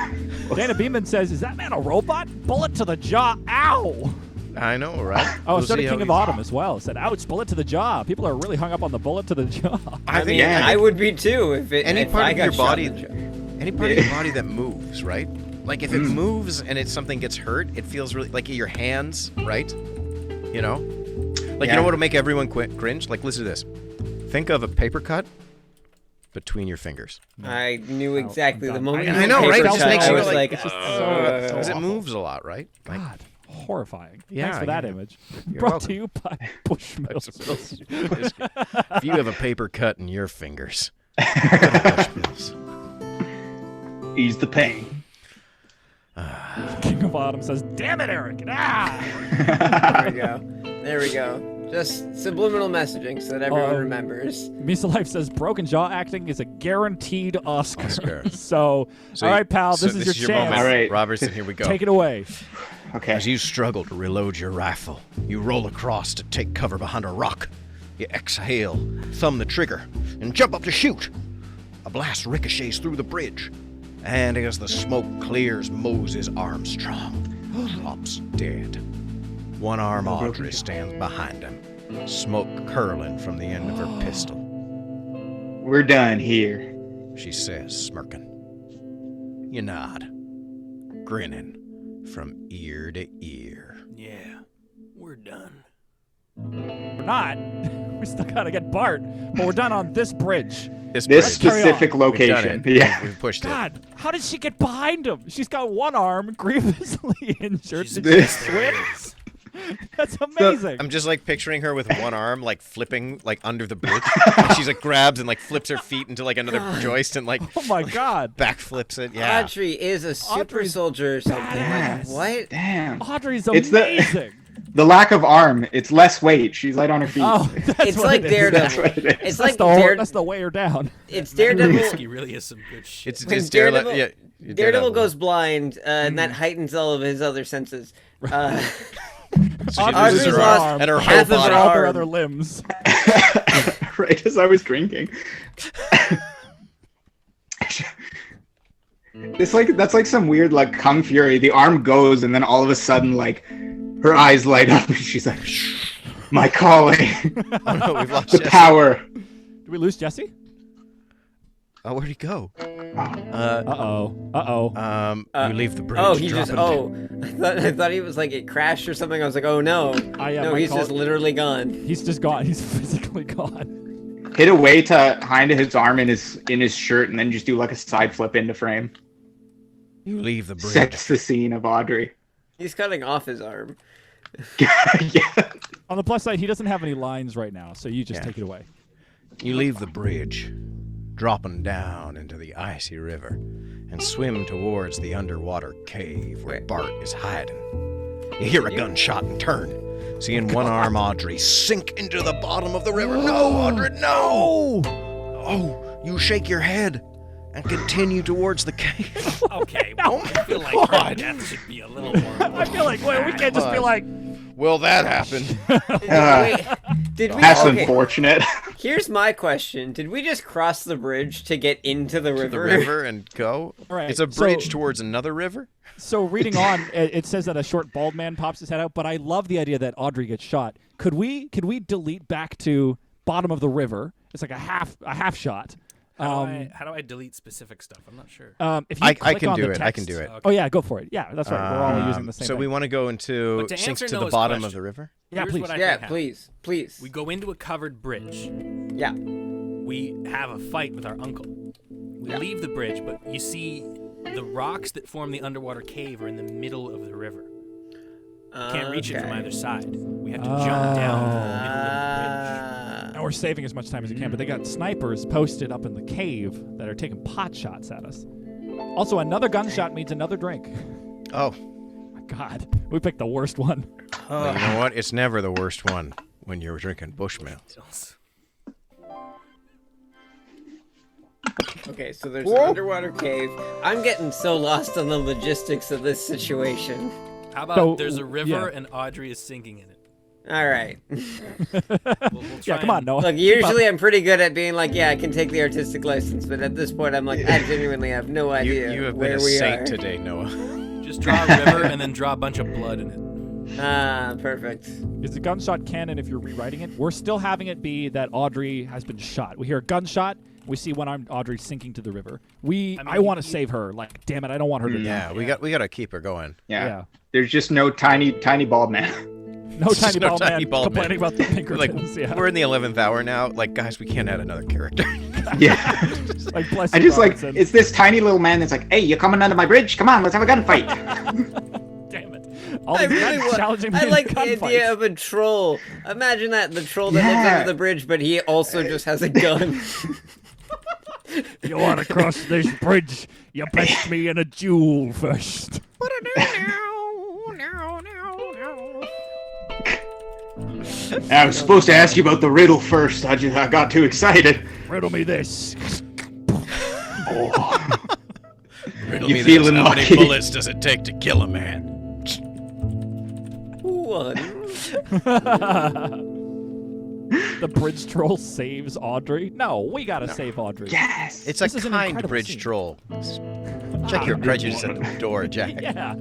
Dana Beeman says, "Is that man a robot? Bullet to the jaw! Ow!" I know, right? Oh, We'll so see did how King of he's- Autumn as well. Said, "Ouch! Bullet to the jaw." People are really hung up on the bullet to the jaw. I think Yeah. I would be too if any if part I of got your shot body, in the jaw. any part of your body that moves, right? Like if it moves and something gets hurt, it feels really like your hands, right? You know, like you know what'll make everyone cringe? Like listen to this. Think of a paper cut between your fingers. I knew exactly the moment. I you know, paper right? It cut, just makes I you was like- like, It's just Because it awful. moves a lot, right? Like, God, horrifying. Yeah, Thanks for that yeah. image. You're Brought welcome. to you by Bushmills. if you have a paper cut in your fingers, Bushmills. Ease the pain. King of Autumn says, "Damn it, Eric!" Ah! there we go. There we go. Just subliminal messaging so that everyone remembers. Misa Life says, "Broken jaw acting is a guaranteed Oscar." Oscar. So, all right, pal, so this is your chance. moment. All right. Robertson, here we go. Take it away. Okay. As you struggle to reload your rifle, you roll across to take cover behind a rock. You exhale, thumb the trigger, and jump up to shoot. A blast ricochets through the bridge, and as the smoke clears, Moses Armstrong drops dead. One arm Audrey stands behind him, smoke curling from the end of her pistol. We're done here. She says, smirking. You nod, grinning from ear to ear. Yeah, we're done. We're not. We still gotta get Bart, but we're done on this bridge. This bridge. carry on. specific We've done location. it. Yeah. We've pushed it. God, how did she get behind him? She's got one arm grievously injured. She's Did the she best there swim? is. That's amazing. I'm just like picturing her with one arm like flipping like under the bridge. She's like grabs and like flips her feet into like another joist and like Oh my God. backflips it. Yeah. Audrey is a super Audrey's soldier or something. Like, badass. what? Damn. Audrey's It's amazing. The lack of arm. It's less weight. She's light on her feet. Oh, that's It's what like it is. That's Daredevil. what it is. It's That's like that's the weigh her down. it's Daredevil. Whiskey really is some good shit. When It's Daredevil. Daredevil- Yeah. Daredevil goes blind, and that heightens all of his other senses. So she Audrey's loses her lost arm and her half whole of her body. all her arm. other limbs. right as I was drinking. That's like some weird like Kung Fury. The arm goes, and then all of a sudden, like her eyes light up, and she's like, "My calling, Oh no, we've lost the Jesse. power." Did we lose Jesse? Oh, where'd he go? You leave the bridge. Oh, he drop just. him Oh, I thought he was like it crashed or something. I was like, oh no. yeah, No, my he's call- just literally gone. He's just gone. He's physically gone. Hit away to hind his arm in his shirt, and then just do like a side flip into frame. You leave the bridge. Sets the scene of Audrey. He's cutting off his arm. Yeah. On the plus side, he doesn't have any lines right now, so you just Yeah. take it away. You leave the bridge, dropping down into the icy river, and swim towards the underwater cave where Bart is hiding. You hear a gunshot and turn, seeing one arm Audrey sink into the bottom of the river. No, Audrey, no! Oh, you shake your head and continue towards the cave. Okay, Oh I feel my like her God. death should be a little more. I feel like, wait, we can't just be like, Well, that happened. Wait, did we? That's okay, unfortunate. here's my question: did we just cross the bridge to get into the river? The river and go. All right, It's a bridge so- towards another river. So reading on, it says that a short bald man pops his head out, but I love the idea that Audrey gets shot. Could we delete back to bottom of the river? It's like a half shot. How do I delete specific stuff? I'm not sure. If you I click can on do the it. I can text- do it. Oh yeah, go for it. Yeah, that's right. We're all using the same. So thing. we want to go into But to sinks answer to the Noah's bottom of question- the river. Yeah, Here's please. what I Yeah, think happens. please. We go into a covered bridge. Yeah. We have a fight with our uncle. We leave the bridge, but you see the rocks that form the underwater cave are in the middle of the river. Can't reach it from either side. We have to jump down from the middle of the bridge. And we're saving as much time as we can, but they got snipers posted up in the cave that are taking pot shots at us. Also, another gunshot means another drink. Oh, My God, we picked the worst one. well, you know what? It's never the worst one when you're drinking Bushmill. Okay, so there's an underwater cave. I'm getting so lost on the logistics of this situation. How about So, there's a river yeah. and Audrey is sinking in it? All right. We'll Yeah, try come on, and- Noah. Look, usually I'm pretty good at being like, yeah, I can take the artistic license, but at this point I'm like, I genuinely have no idea You have where been a we saint are. today, Noah. Just draw a river and then draw a bunch of blood in it. Ah, perfect. Is the gunshot canon if you're rewriting it? We're still having it be that Audrey has been shot. We hear a gunshot. We see one-armed Audrey sinking to the river. I mean, I want to you- save her. Like, damn it, I don't want her to Yeah, die. we got to keep her going. Yeah. There's just no tiny bald man. No tiny No bald tiny man bald complaining man. about the Pinkertons. Like yeah. we're in the 11th hour now. Like guys, we can't add another character. Yeah. Like, bless I you, just like Robertson. it's this tiny little man that's like, "Hey, you coming under my bridge? Come on, let's have a gunfight." Damn it. All I these really guys challenging me I in like the gunfights. idea of a troll. Imagine that, the troll that lives Yeah. under the bridge, but he also just has a gun. You want to cross this bridge? You best me in a duel first. I was supposed to ask you about the riddle first. I got too excited. Riddle me this. Riddle You me this, feeling how many lucky? bullets does it take to kill a man? One. The bridge troll saves Audrey? No, we gotta save Audrey. Yes. It's This a is an kind incredible bridge scene. troll. Check your prejudice at the door, Jack. Yeah.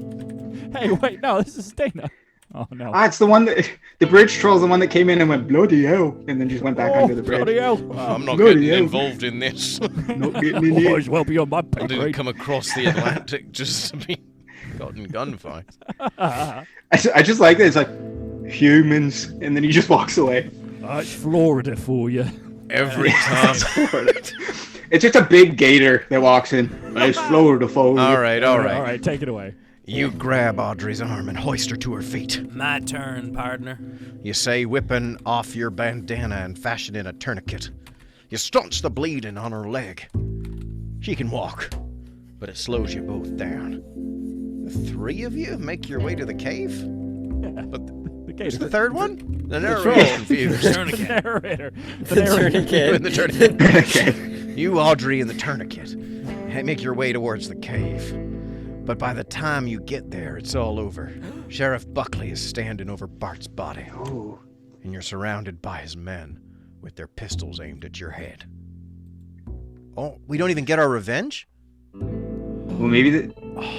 Hey, wait, no, this is Dana. Oh, no. It's the one that the bridge troll's the one that came in and went bloody hell, and then just went back under the bridge. Bloody hell. I'm not Bloody getting hell. involved in this. Not getting in Might it. as well be on my I pay didn't grade. come across the Atlantic just to be got in gunfights. I just like that. It's like humans, and then he just walks away. It's Florida for you. Every time. It's just a big gator that walks in. It's Florida for you. All right. All right, take it away. You grab Audrey's arm and hoist her to her feet. My turn, partner. You say, whipping off your bandana and fashioning a tourniquet. You staunch the bleeding on her leg. She can walk, but it slows you both down. The three of you make your way to the cave? But The who's gator. the third one? The troll. narrator's confused. The Tourniquet. narrator. The tourniquet. And the tourniquet. You, Audrey, and the tourniquet make your way towards the cave. But by the time you get there, it's all over. Sheriff Buckley is standing over Bart's body. Ooh. And you're surrounded by his men, with their pistols aimed at your head. Oh, we don't even get our revenge? Well, maybe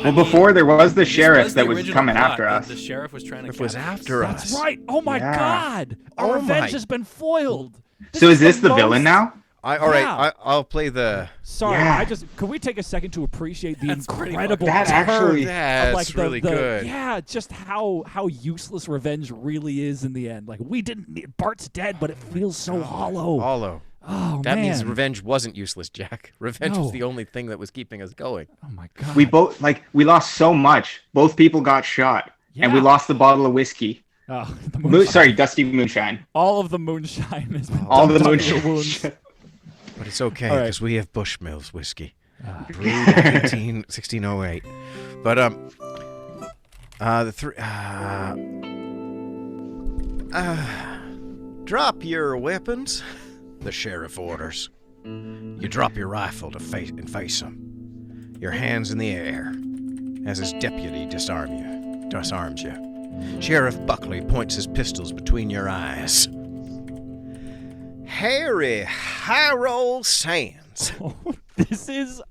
before there was the sheriff that was coming after us. The sheriff was trying to It was capture us. after us. That's right. Oh my Yeah. God. Our Oh revenge my- has been foiled. So is this the the villain most- now? All right, Yeah. I'll play the... Sorry, Yeah. could we take a second to appreciate the That's pretty incredible That turn actually- of, That's like, really good. Yeah, just how useless revenge really is in the end. Like we didn't. Bart's dead, but it feels so hollow. Hollow. Oh That man. means revenge wasn't useless, Jack. Revenge No. was the only thing that was keeping us going. Oh my God. We both we lost so much. Both people got shot, and we Yeah. lost the bottle of whiskey. Oh, the moonshine. Sorry, dusty moonshine. All of the moonshine has been All the dumped on your moonshine. wounds. But it's okay, All right. because we have Bushmills whiskey. Brewed in 1608. But, drop your weapons, the sheriff orders. You drop your rifle to face him. Your hands in the air, as his deputy disarms you. Sheriff Buckley points his pistols between your eyes. Harry Highroll Sands. This is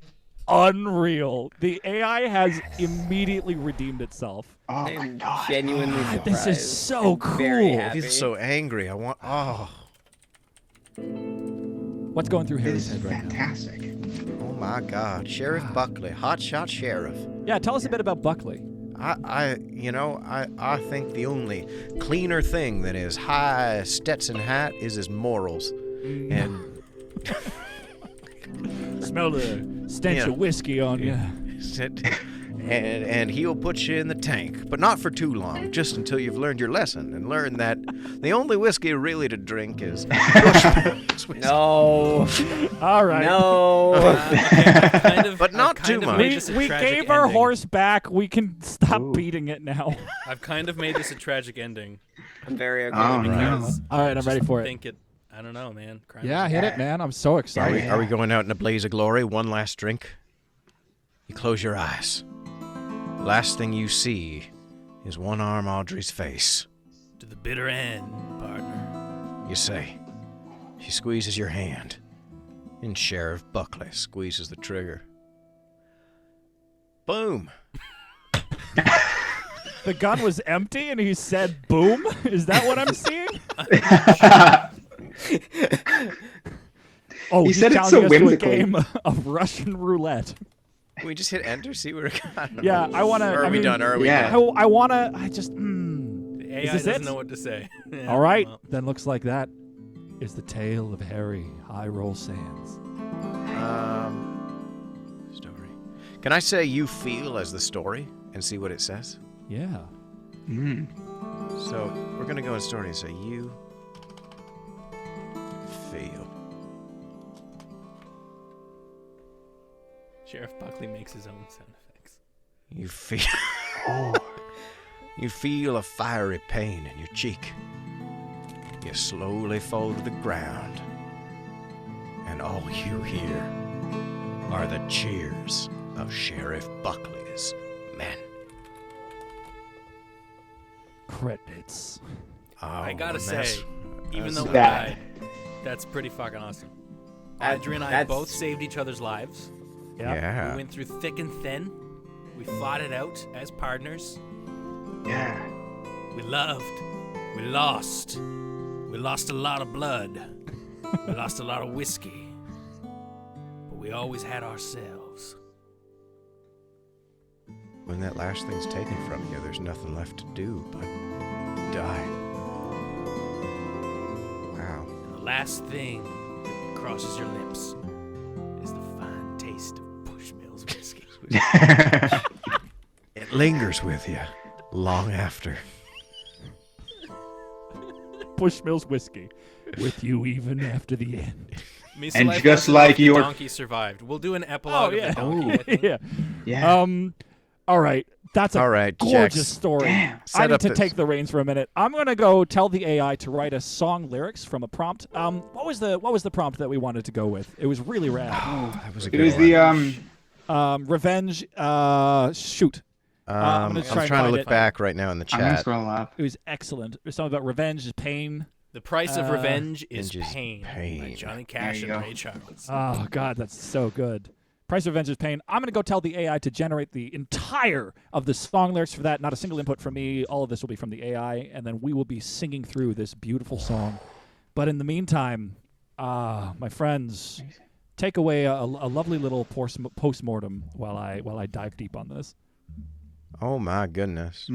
unreal. The AI has immediately redeemed itself. Oh my I'm god. genuinely surprised. This is so and very cool. happy. He's so angry. What's going through This Harry's is head right now? fantastic. Oh my God, Sheriff Buckley, hotshot sheriff. Yeah, tell us a bit about Buckley. I think the only cleaner thing than his high Stetson hat is his morals. And Smell the stench Yeah. of whiskey on you. and he'll put you in the tank, but not for too long, just until you've learned your lesson and learned that the only whiskey really to drink is Bushmills whiskey. No. All right. No. But not too much. We gave our horse back. We can stop beating it now. I've kind of made this a tragic ending. I'm very okay. Oh, with no. that. because All right, I'm ready for it. think it. I don't know, man. Crime Yeah, is- hit it, man. I'm so excited. Are we going out in a blaze of glory? One last drink? You close your eyes. Last thing you see is one arm Audrey's face. To the bitter end, partner. You say. She squeezes your hand. And Sheriff Buckley squeezes the trigger. Boom. The gun was empty and he said boom? Is that what I'm seeing? Oh, He he's said it challenging so us to a whimsically. game of Russian roulette. Can we just hit enter? See where it got? Yeah, I want to. Or are we done? Or are we yeah. done? I want to. I just. The AI this doesn't it? know what to say. Yeah, All right, well, then looks like that is the tale of Harry Highroll Sands. Story. Can I say you feel as the story and see what it says? Yeah. Mm. So we're gonna go in story and say you feel. Sheriff Buckley makes his own sound effects. You feel. Oh. You feel a fiery pain in your cheek. You slowly fall to the ground. And all you hear are the cheers of Sheriff Buckley's men. Credits. Oh, I gotta and that's- say, even though we bad. died, that's pretty fucking awesome. That- Audrey and I that's- both saved each other's lives. Yeah. We Yeah. went through thick and thin. We fought it out as partners. Yeah. We loved. We lost. We lost a lot of blood. We lost a lot of whiskey. But we always had ourselves. When that last thing's taken from you, there's nothing left to do but die. Wow. And the last thing that crosses your lips is the fine taste of Bushmills whiskey. It lingers with you long after. Bushmills whiskey with you even after the end. Misa And Life just wasn't like if the your- donkey survived. We'll do an epilogue of the donkey. I think. yeah. Yeah. All right. That's a All right, gorgeous Jax. story. Damn. I Set need up to this- take the reins for a minute. I'm gonna go tell the AI to write us song lyrics from a prompt. What was the prompt that we wanted to go with? It was really rad. That was a It good was one. the Revenge. Shoot. I'm gonna try I'm and trying to find look it. back right now in the I'm gonna chat. scroll up. It was excellent. It was something about revenge is pain. The Price of Revenge is Revenge is Pain by Pain. Johnny Cash There you and go. Ray Charles. Oh, God, that's so good. Price of Revenge is Pain. I'm going to go tell the AI to generate the entire of the song lyrics for that. Not a single input from me. All of this will be from the AI, and then we will be singing through this beautiful song. But in the meantime, my friends, take away a lovely little post-mortem while I dive deep on this. Oh my goodness.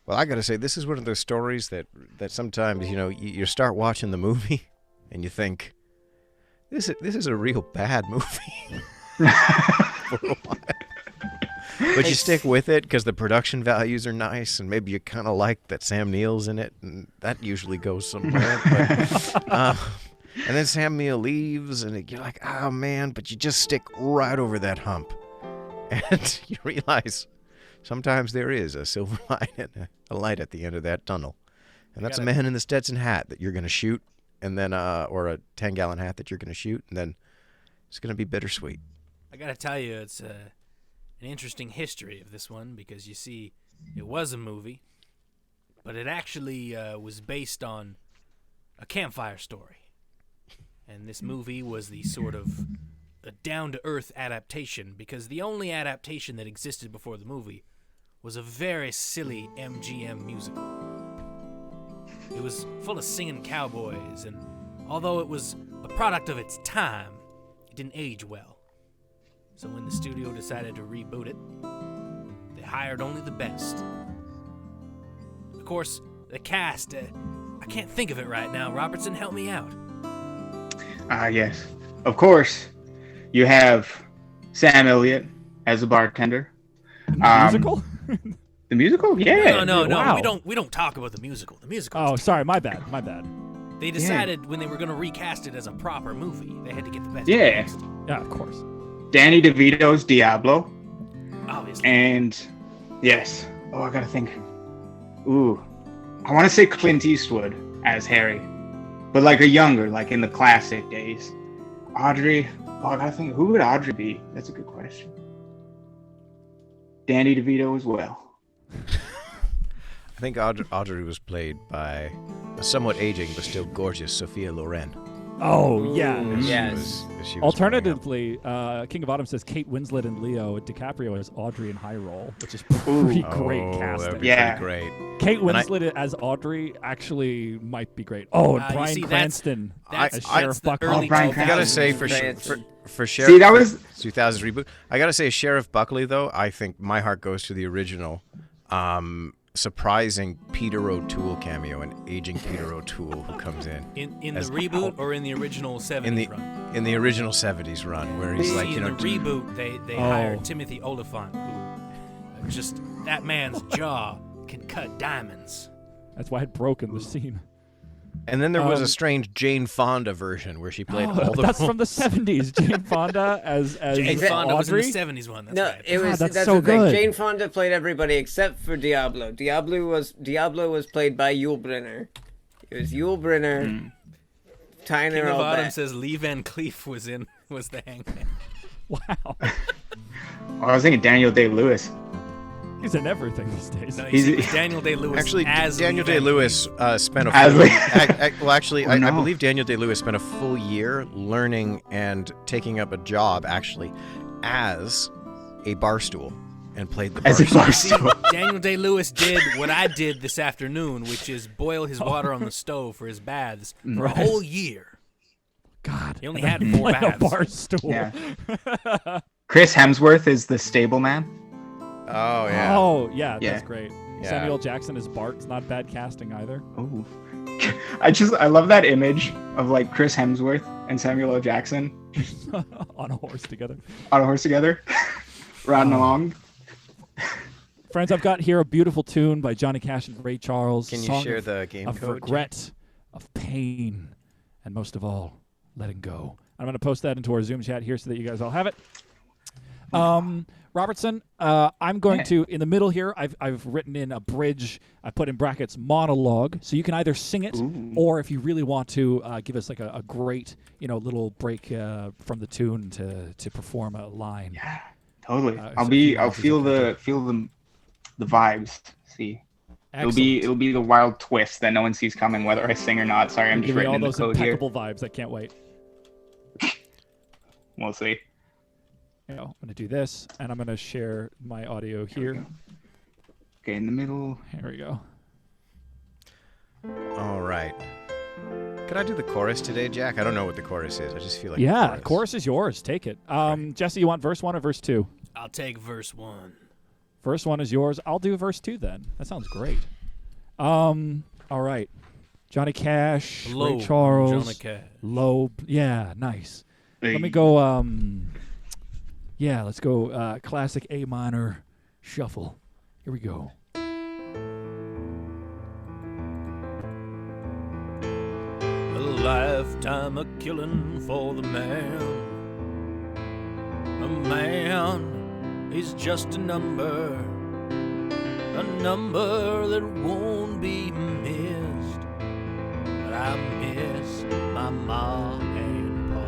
Well, I gotta say, this is one of those stories that sometimes you start watching the movie and you think this is a real bad movie. For a while. But you stick with it because the production values are nice, and maybe you kind of like that Sam Neill's in it, and that usually goes somewhere. But, and then Sam Neill leaves, and you're like, oh man, but you just stick right over that hump. And you realize sometimes there is a silver light, a light at the end of that tunnel. And that's a man in the Stetson hat that you're going to shoot, and then or a 10-gallon hat that you're going to shoot, and then it's going to be bittersweet. I gotta tell you, it's an interesting history of this one because you see, it was a movie, but it actually was based on a campfire story. And this movie was the sort of a down-to-earth adaptation because the only adaptation that existed before the movie was a very silly MGM musical. It was full of singing cowboys, and although it was a product of its time, it didn't age well. So when the studio decided to reboot it, they hired only the best. Of course, the cast, I can't think of it right now. Robertson, help me out. Yes. Of course, you have Sam Elliott as a bartender. Musical? The musical? Yeah. No. Wow. We don't talk about the musical. The musical. Oh, sorry, my bad. They decided when they were going to recast it as a proper movie, they had to get the best. Yeah. cast. Yeah, of course. Danny DeVito's Diablo. Obviously. And yes. Oh, I gotta think. Ooh. I want to say Clint Eastwood as Harry. But like a younger, like in the classic days. Audrey. Oh, I gotta think. Who would Audrey be? That's a good question. Danny DeVito as well. I think Audrey was played by a somewhat aging but still gorgeous Sophia Loren. Oh, yeah. Yes. She was Alternatively, King of Autumn says Kate Winslet and Leo DiCaprio as Audrey in Highroll, which is pretty great That casting. would be Yeah. pretty great. Kate Winslet as Audrey actually might be great. Oh, and you Bryan see, Cranston that's as Sheriff the Buckley. early Bryan 2000s. I gotta say for Cranston. Sheriff. See, that was 2000s reboot. I gotta say Sheriff Buckley though. I think my heart goes to the original. Surprising Peter O'Toole cameo, an aging Peter O'Toole who comes in In the as- reboot or in the original 70s run? in the original 70s run where he's See, like, in the reboot, they hired Timothy Oliphant, who just that man's jaw can cut diamonds. That's why it broke in the scene. and then there was a strange Jane Fonda version where she played all the That's roles. from the 70s. Jane Fonda as Jane Fonda was in Audrey. the 70s one. That's No, right. it was that's that's so the thing. good. Jane Fonda played everybody except for Diablo. Diablo was played by Yul Brynner. It was Yul Brynner tying King her of all Autumn back. says Lee Van Cleef was the hangman. Wow. I was thinking Daniel Day-Lewis. He's in everything these days. No, He's- it was Daniel Day-Lewis Actually, as Daniel Lee Van Day-Lewis spent a As full, Lee- well, actually, Oh, I no. believe Daniel Day-Lewis spent a full year learning and taking up a job actually as a barstool and played the As a barstool. See, barstool. Daniel Day-Lewis did what I did this afternoon, which is boil his water on the stove for his baths for a Right. whole year. God. He only had 4 Like a baths. bar stool. Yeah. Chris Hemsworth is the stableman. Oh yeah. Oh, yeah, Yeah. that's great. Yeah. Samuel Jackson as Bart's not bad casting either. Oh. I love that image of like Chris Hemsworth and Samuel L. Jackson On a horse together. on a horse together, riding along. Friends, I've got here a beautiful tune by Johnny Cash and Ray Charles. Can you Song share of, the game of code? regret, of pain, and most of all, letting go. I'm going to post that into our Zoom chat here so that you guys all have it. Robertson, I'm going to, in the middle here, I've written in a bridge. I put in brackets monologue, so you can either sing it, or if you really want to, give us like a great, little break from the tune to perform a line. Totally. so I'll if you I'll guys feel are okay. the vibes. See. It'll be the wild twist that no one sees coming, whether I sing or not. Sorry, I'm just Give me writing all in the those code here. impeccable vibes. I can't wait. We'll see. I'm gonna do this, and I'm gonna share my audio here. Okay, in the middle. Here we go. All right. Could I do the chorus today, Jack? I don't know what the chorus is. I just feel like Yeah, the chorus is yours. Take it. Jesse, you want verse 1 or verse 2? I'll take verse 1. Verse 1 is yours. I'll do verse 2 then. That sounds great. All right. Johnny Cash, Low, Ray Charles, Johnny Cash. Low. Yeah, nice. Hey. Let me go. Yeah, let's go. Classic A minor shuffle. Here we go. A lifetime of killing for the man. A man is just a number that won't be missed. But I miss my ma and pa.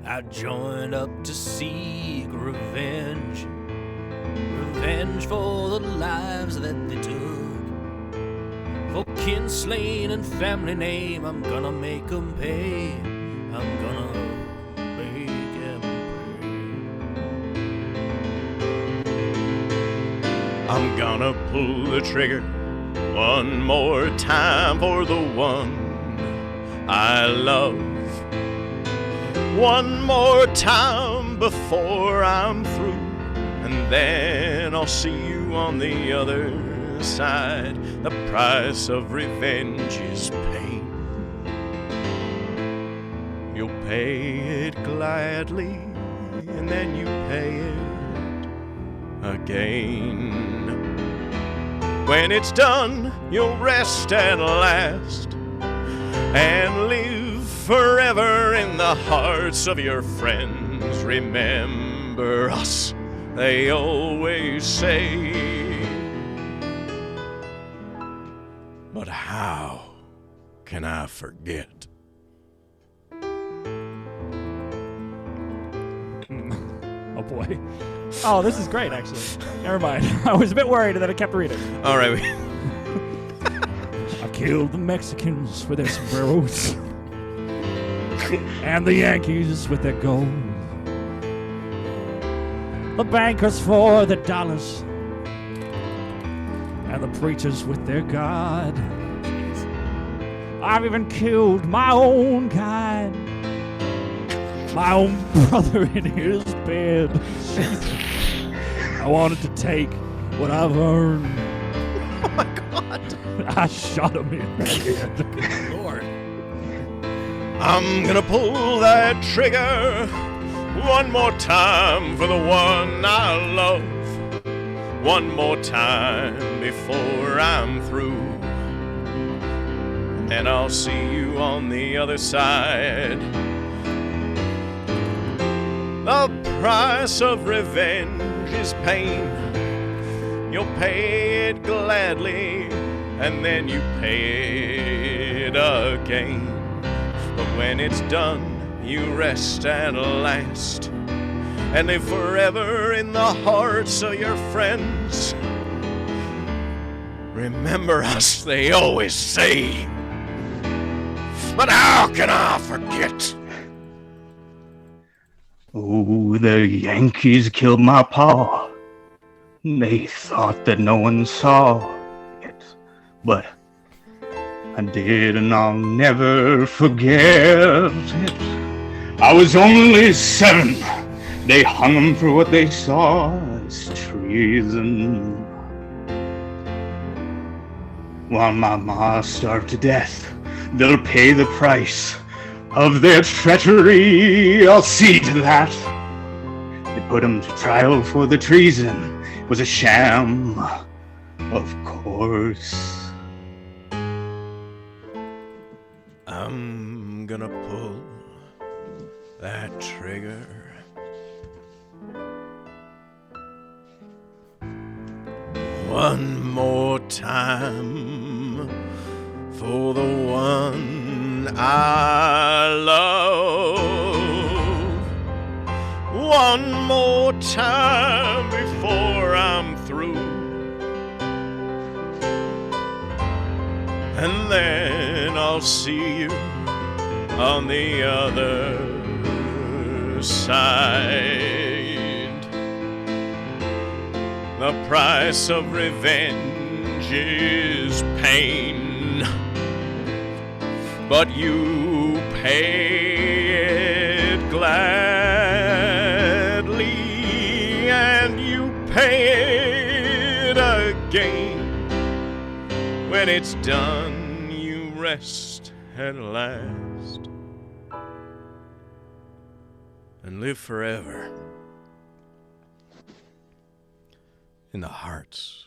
I joined up to seek revenge for the lives that they took. For kin slain and family name, I'm gonna make them pay. I'm gonna make them pay. I'm gonna pull the trigger one more time for the one I love. One more time before I'm through, and then I'll see you on the other side. The price of revenge is pain. You'll pay it gladly, and then you pay it again. When it's done, you'll rest at last and live forever in the hearts of your friends. Remember us, they always say. But how can I forget? Oh boy. Oh, this is great, actually. Never mind. I was a bit worried that I kept reading. All right. I killed the Mexicans with their sombreros and the Yankees with their gold. The bankers for their dollars and the preachers with their God. I've even killed my own kind, my own brother in his bed. I wanted to take what I've earned. Oh my God. I shot him in the head. Lord. I'm gonna pull that trigger one more time for the one I love. One more time before I'm through. And I'll see you on the other side. The price of revenge is pain. You'll pay it gladly, and then you pay it again. But when it's done, you rest at last and live forever in the hearts of your friends. Remember us, they always say. But how can I forget? Oh, the Yankees killed my pa. They thought that no one saw it, but I did, and I'll never forget it. I was only 7. They hung him for what they saw as treason. While my ma starved to death, they'll pay the price of their treachery. I'll see to that. They put him to trial for the treason. It was a sham, of course. I'm gonna pull that trigger. One more time for the one I love. One more time before and then I'll see you on the other side. The price of revenge is pain, but you pay it gladly, and you pay it again. When it's done, you rest at last and live forever in the hearts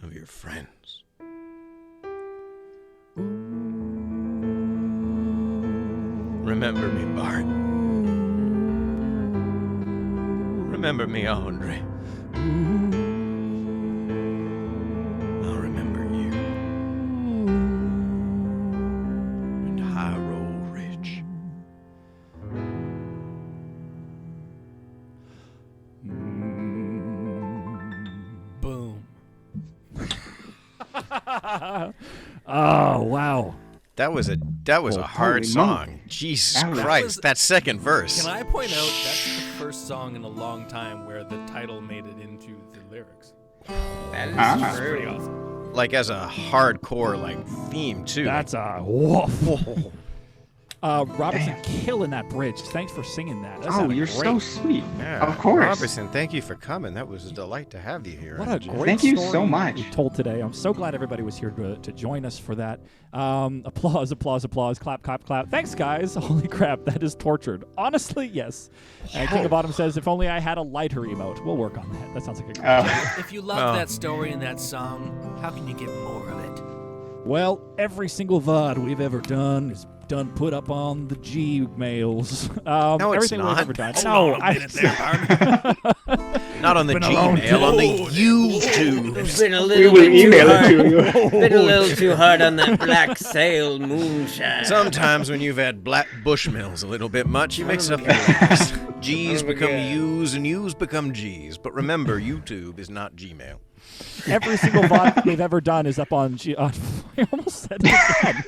of your friends. Remember me, Bart. Remember me, Andre. I'll remember you. And Highroll Ridge. Boom. Oh, wow. That was a hard holy song. moly. Jesus That was- Christ, that second verse. Can I point out that's the first song in a long time where the title made it into the lyrics? That is Ah. true. Pretty awesome. Like as a hardcore like theme too. That's a woof. Robertson killing that bridge. Thanks for singing that. That Oh, sounded you're great. so sweet. Yeah. Of course. Robertson, thank you for coming. That was a delight to have you here. What on a the great Jam. Thank you story so much. you told today. I'm so glad everybody was here to join us for that. Applause, applause, applause. Clap, clap, clap. Thanks, guys. Holy crap, that is tortured. Honestly, yes. King of Autumn says, if only I had a lighter emote. We'll work on that. That sounds like a great idea. If you love Oh. that story and that song, how can you get more of it? Well, every single VOD we've ever done is put up on the Gmails. No, it's everything not. we've ever done. Hold No, on a minute there, partner. Not on the Been a long Gmail, on the YouTube. It's been a We little will bit too email it hard. to you. Been a little too hard on that black sail moonshine. Sometimes when you've had black bushmills a little bit much, you mix up your letters. G's become U's and U's become G's. But remember, YouTube is not Gmail. Every single VOD we've ever done is up on I almost said it again.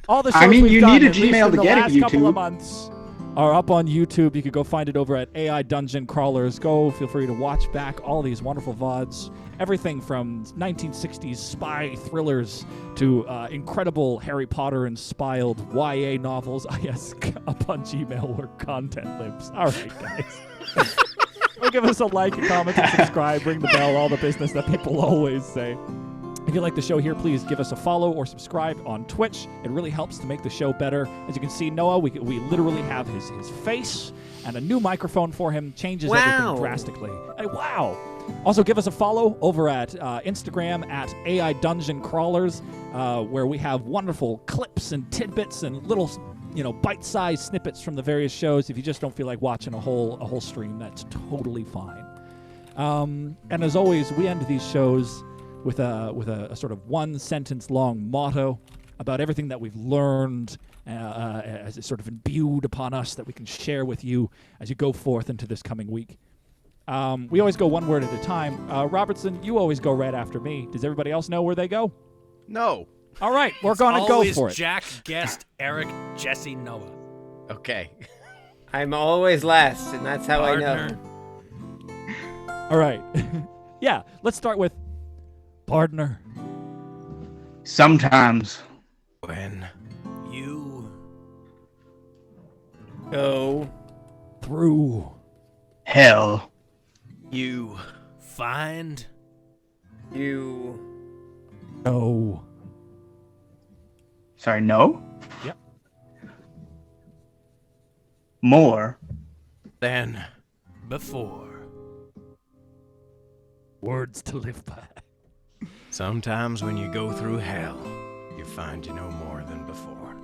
All the shows I mean, we've you done, need a at least Gmail in to the get it, last couple of YouTube. months are up on YouTube. You could go find it over at AI Dungeon Crawlers. Go, feel free to watch back all these wonderful VODs. Everything from 1960s spy thrillers to incredible Harry Potter-inspired YA novels. Yes, up on Gmail where content lives. All right, guys. Well, give us a like, a comment, and subscribe. Ring the bell, all the business that people always say. If you like the show here, please give us a follow or subscribe on Twitch. It really helps to make the show better. As you can see, Noah, we literally have his face and a new microphone for him. Changes everything drastically. Hey, wow. Also, give us a follow over at Instagram at AI Dungeon Crawlers, where we have wonderful clips and tidbits and little, bite-sized snippets from the various shows. If you just don't feel like watching a whole stream, that's totally fine. And as always, we end these shows with a sort of one-sentence long motto about everything that we've learned as it's sort of imbued upon us that we can share with you as you go forth into this coming week. We always go one word at a time. Robertson, you always go right after me. Does everybody else know where they go? No. All right, we're going to go Always for it. Jack, Guest, Eric, Jesse, Noah. Okay. I'm always last, and that's how I know. Partner. All right. Yeah, let's start with partner. Sometimes. When You Go. Through. Hell. you find You. No. Sorry, no? Yep. More. then before. Words to live by. sometimes when you go through hell, you find you know more than before.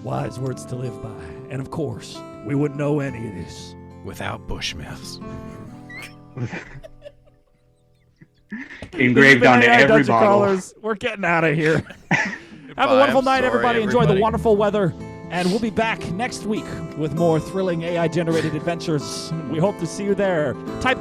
Wise words to live by. And of course, we wouldn't know any of this. Without bushmills. Engraved onto AI every Dungeon bottle. Crawlers. We're getting out of here. Have a wonderful I'm night, sorry, everybody. Enjoy the everybody. wonderful weather. And we'll be back next week with more thrilling AI-generated adventures. We hope to see you there. Type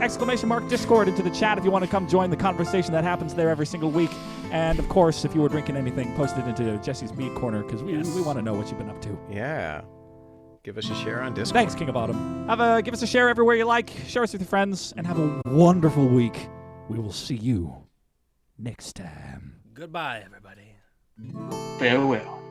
!Discord into the chat if you want to come join the conversation that happens there every single week. And, of course, if you were drinking anything, post it into Jesse's Mead Corner, because we want to know what you've been up to. Yeah. Give us a share on Discord. Thanks, King of Autumn. Give us a share everywhere you like. Share us with your friends, and have a wonderful week. We will see you next time. Goodbye, everybody. Farewell.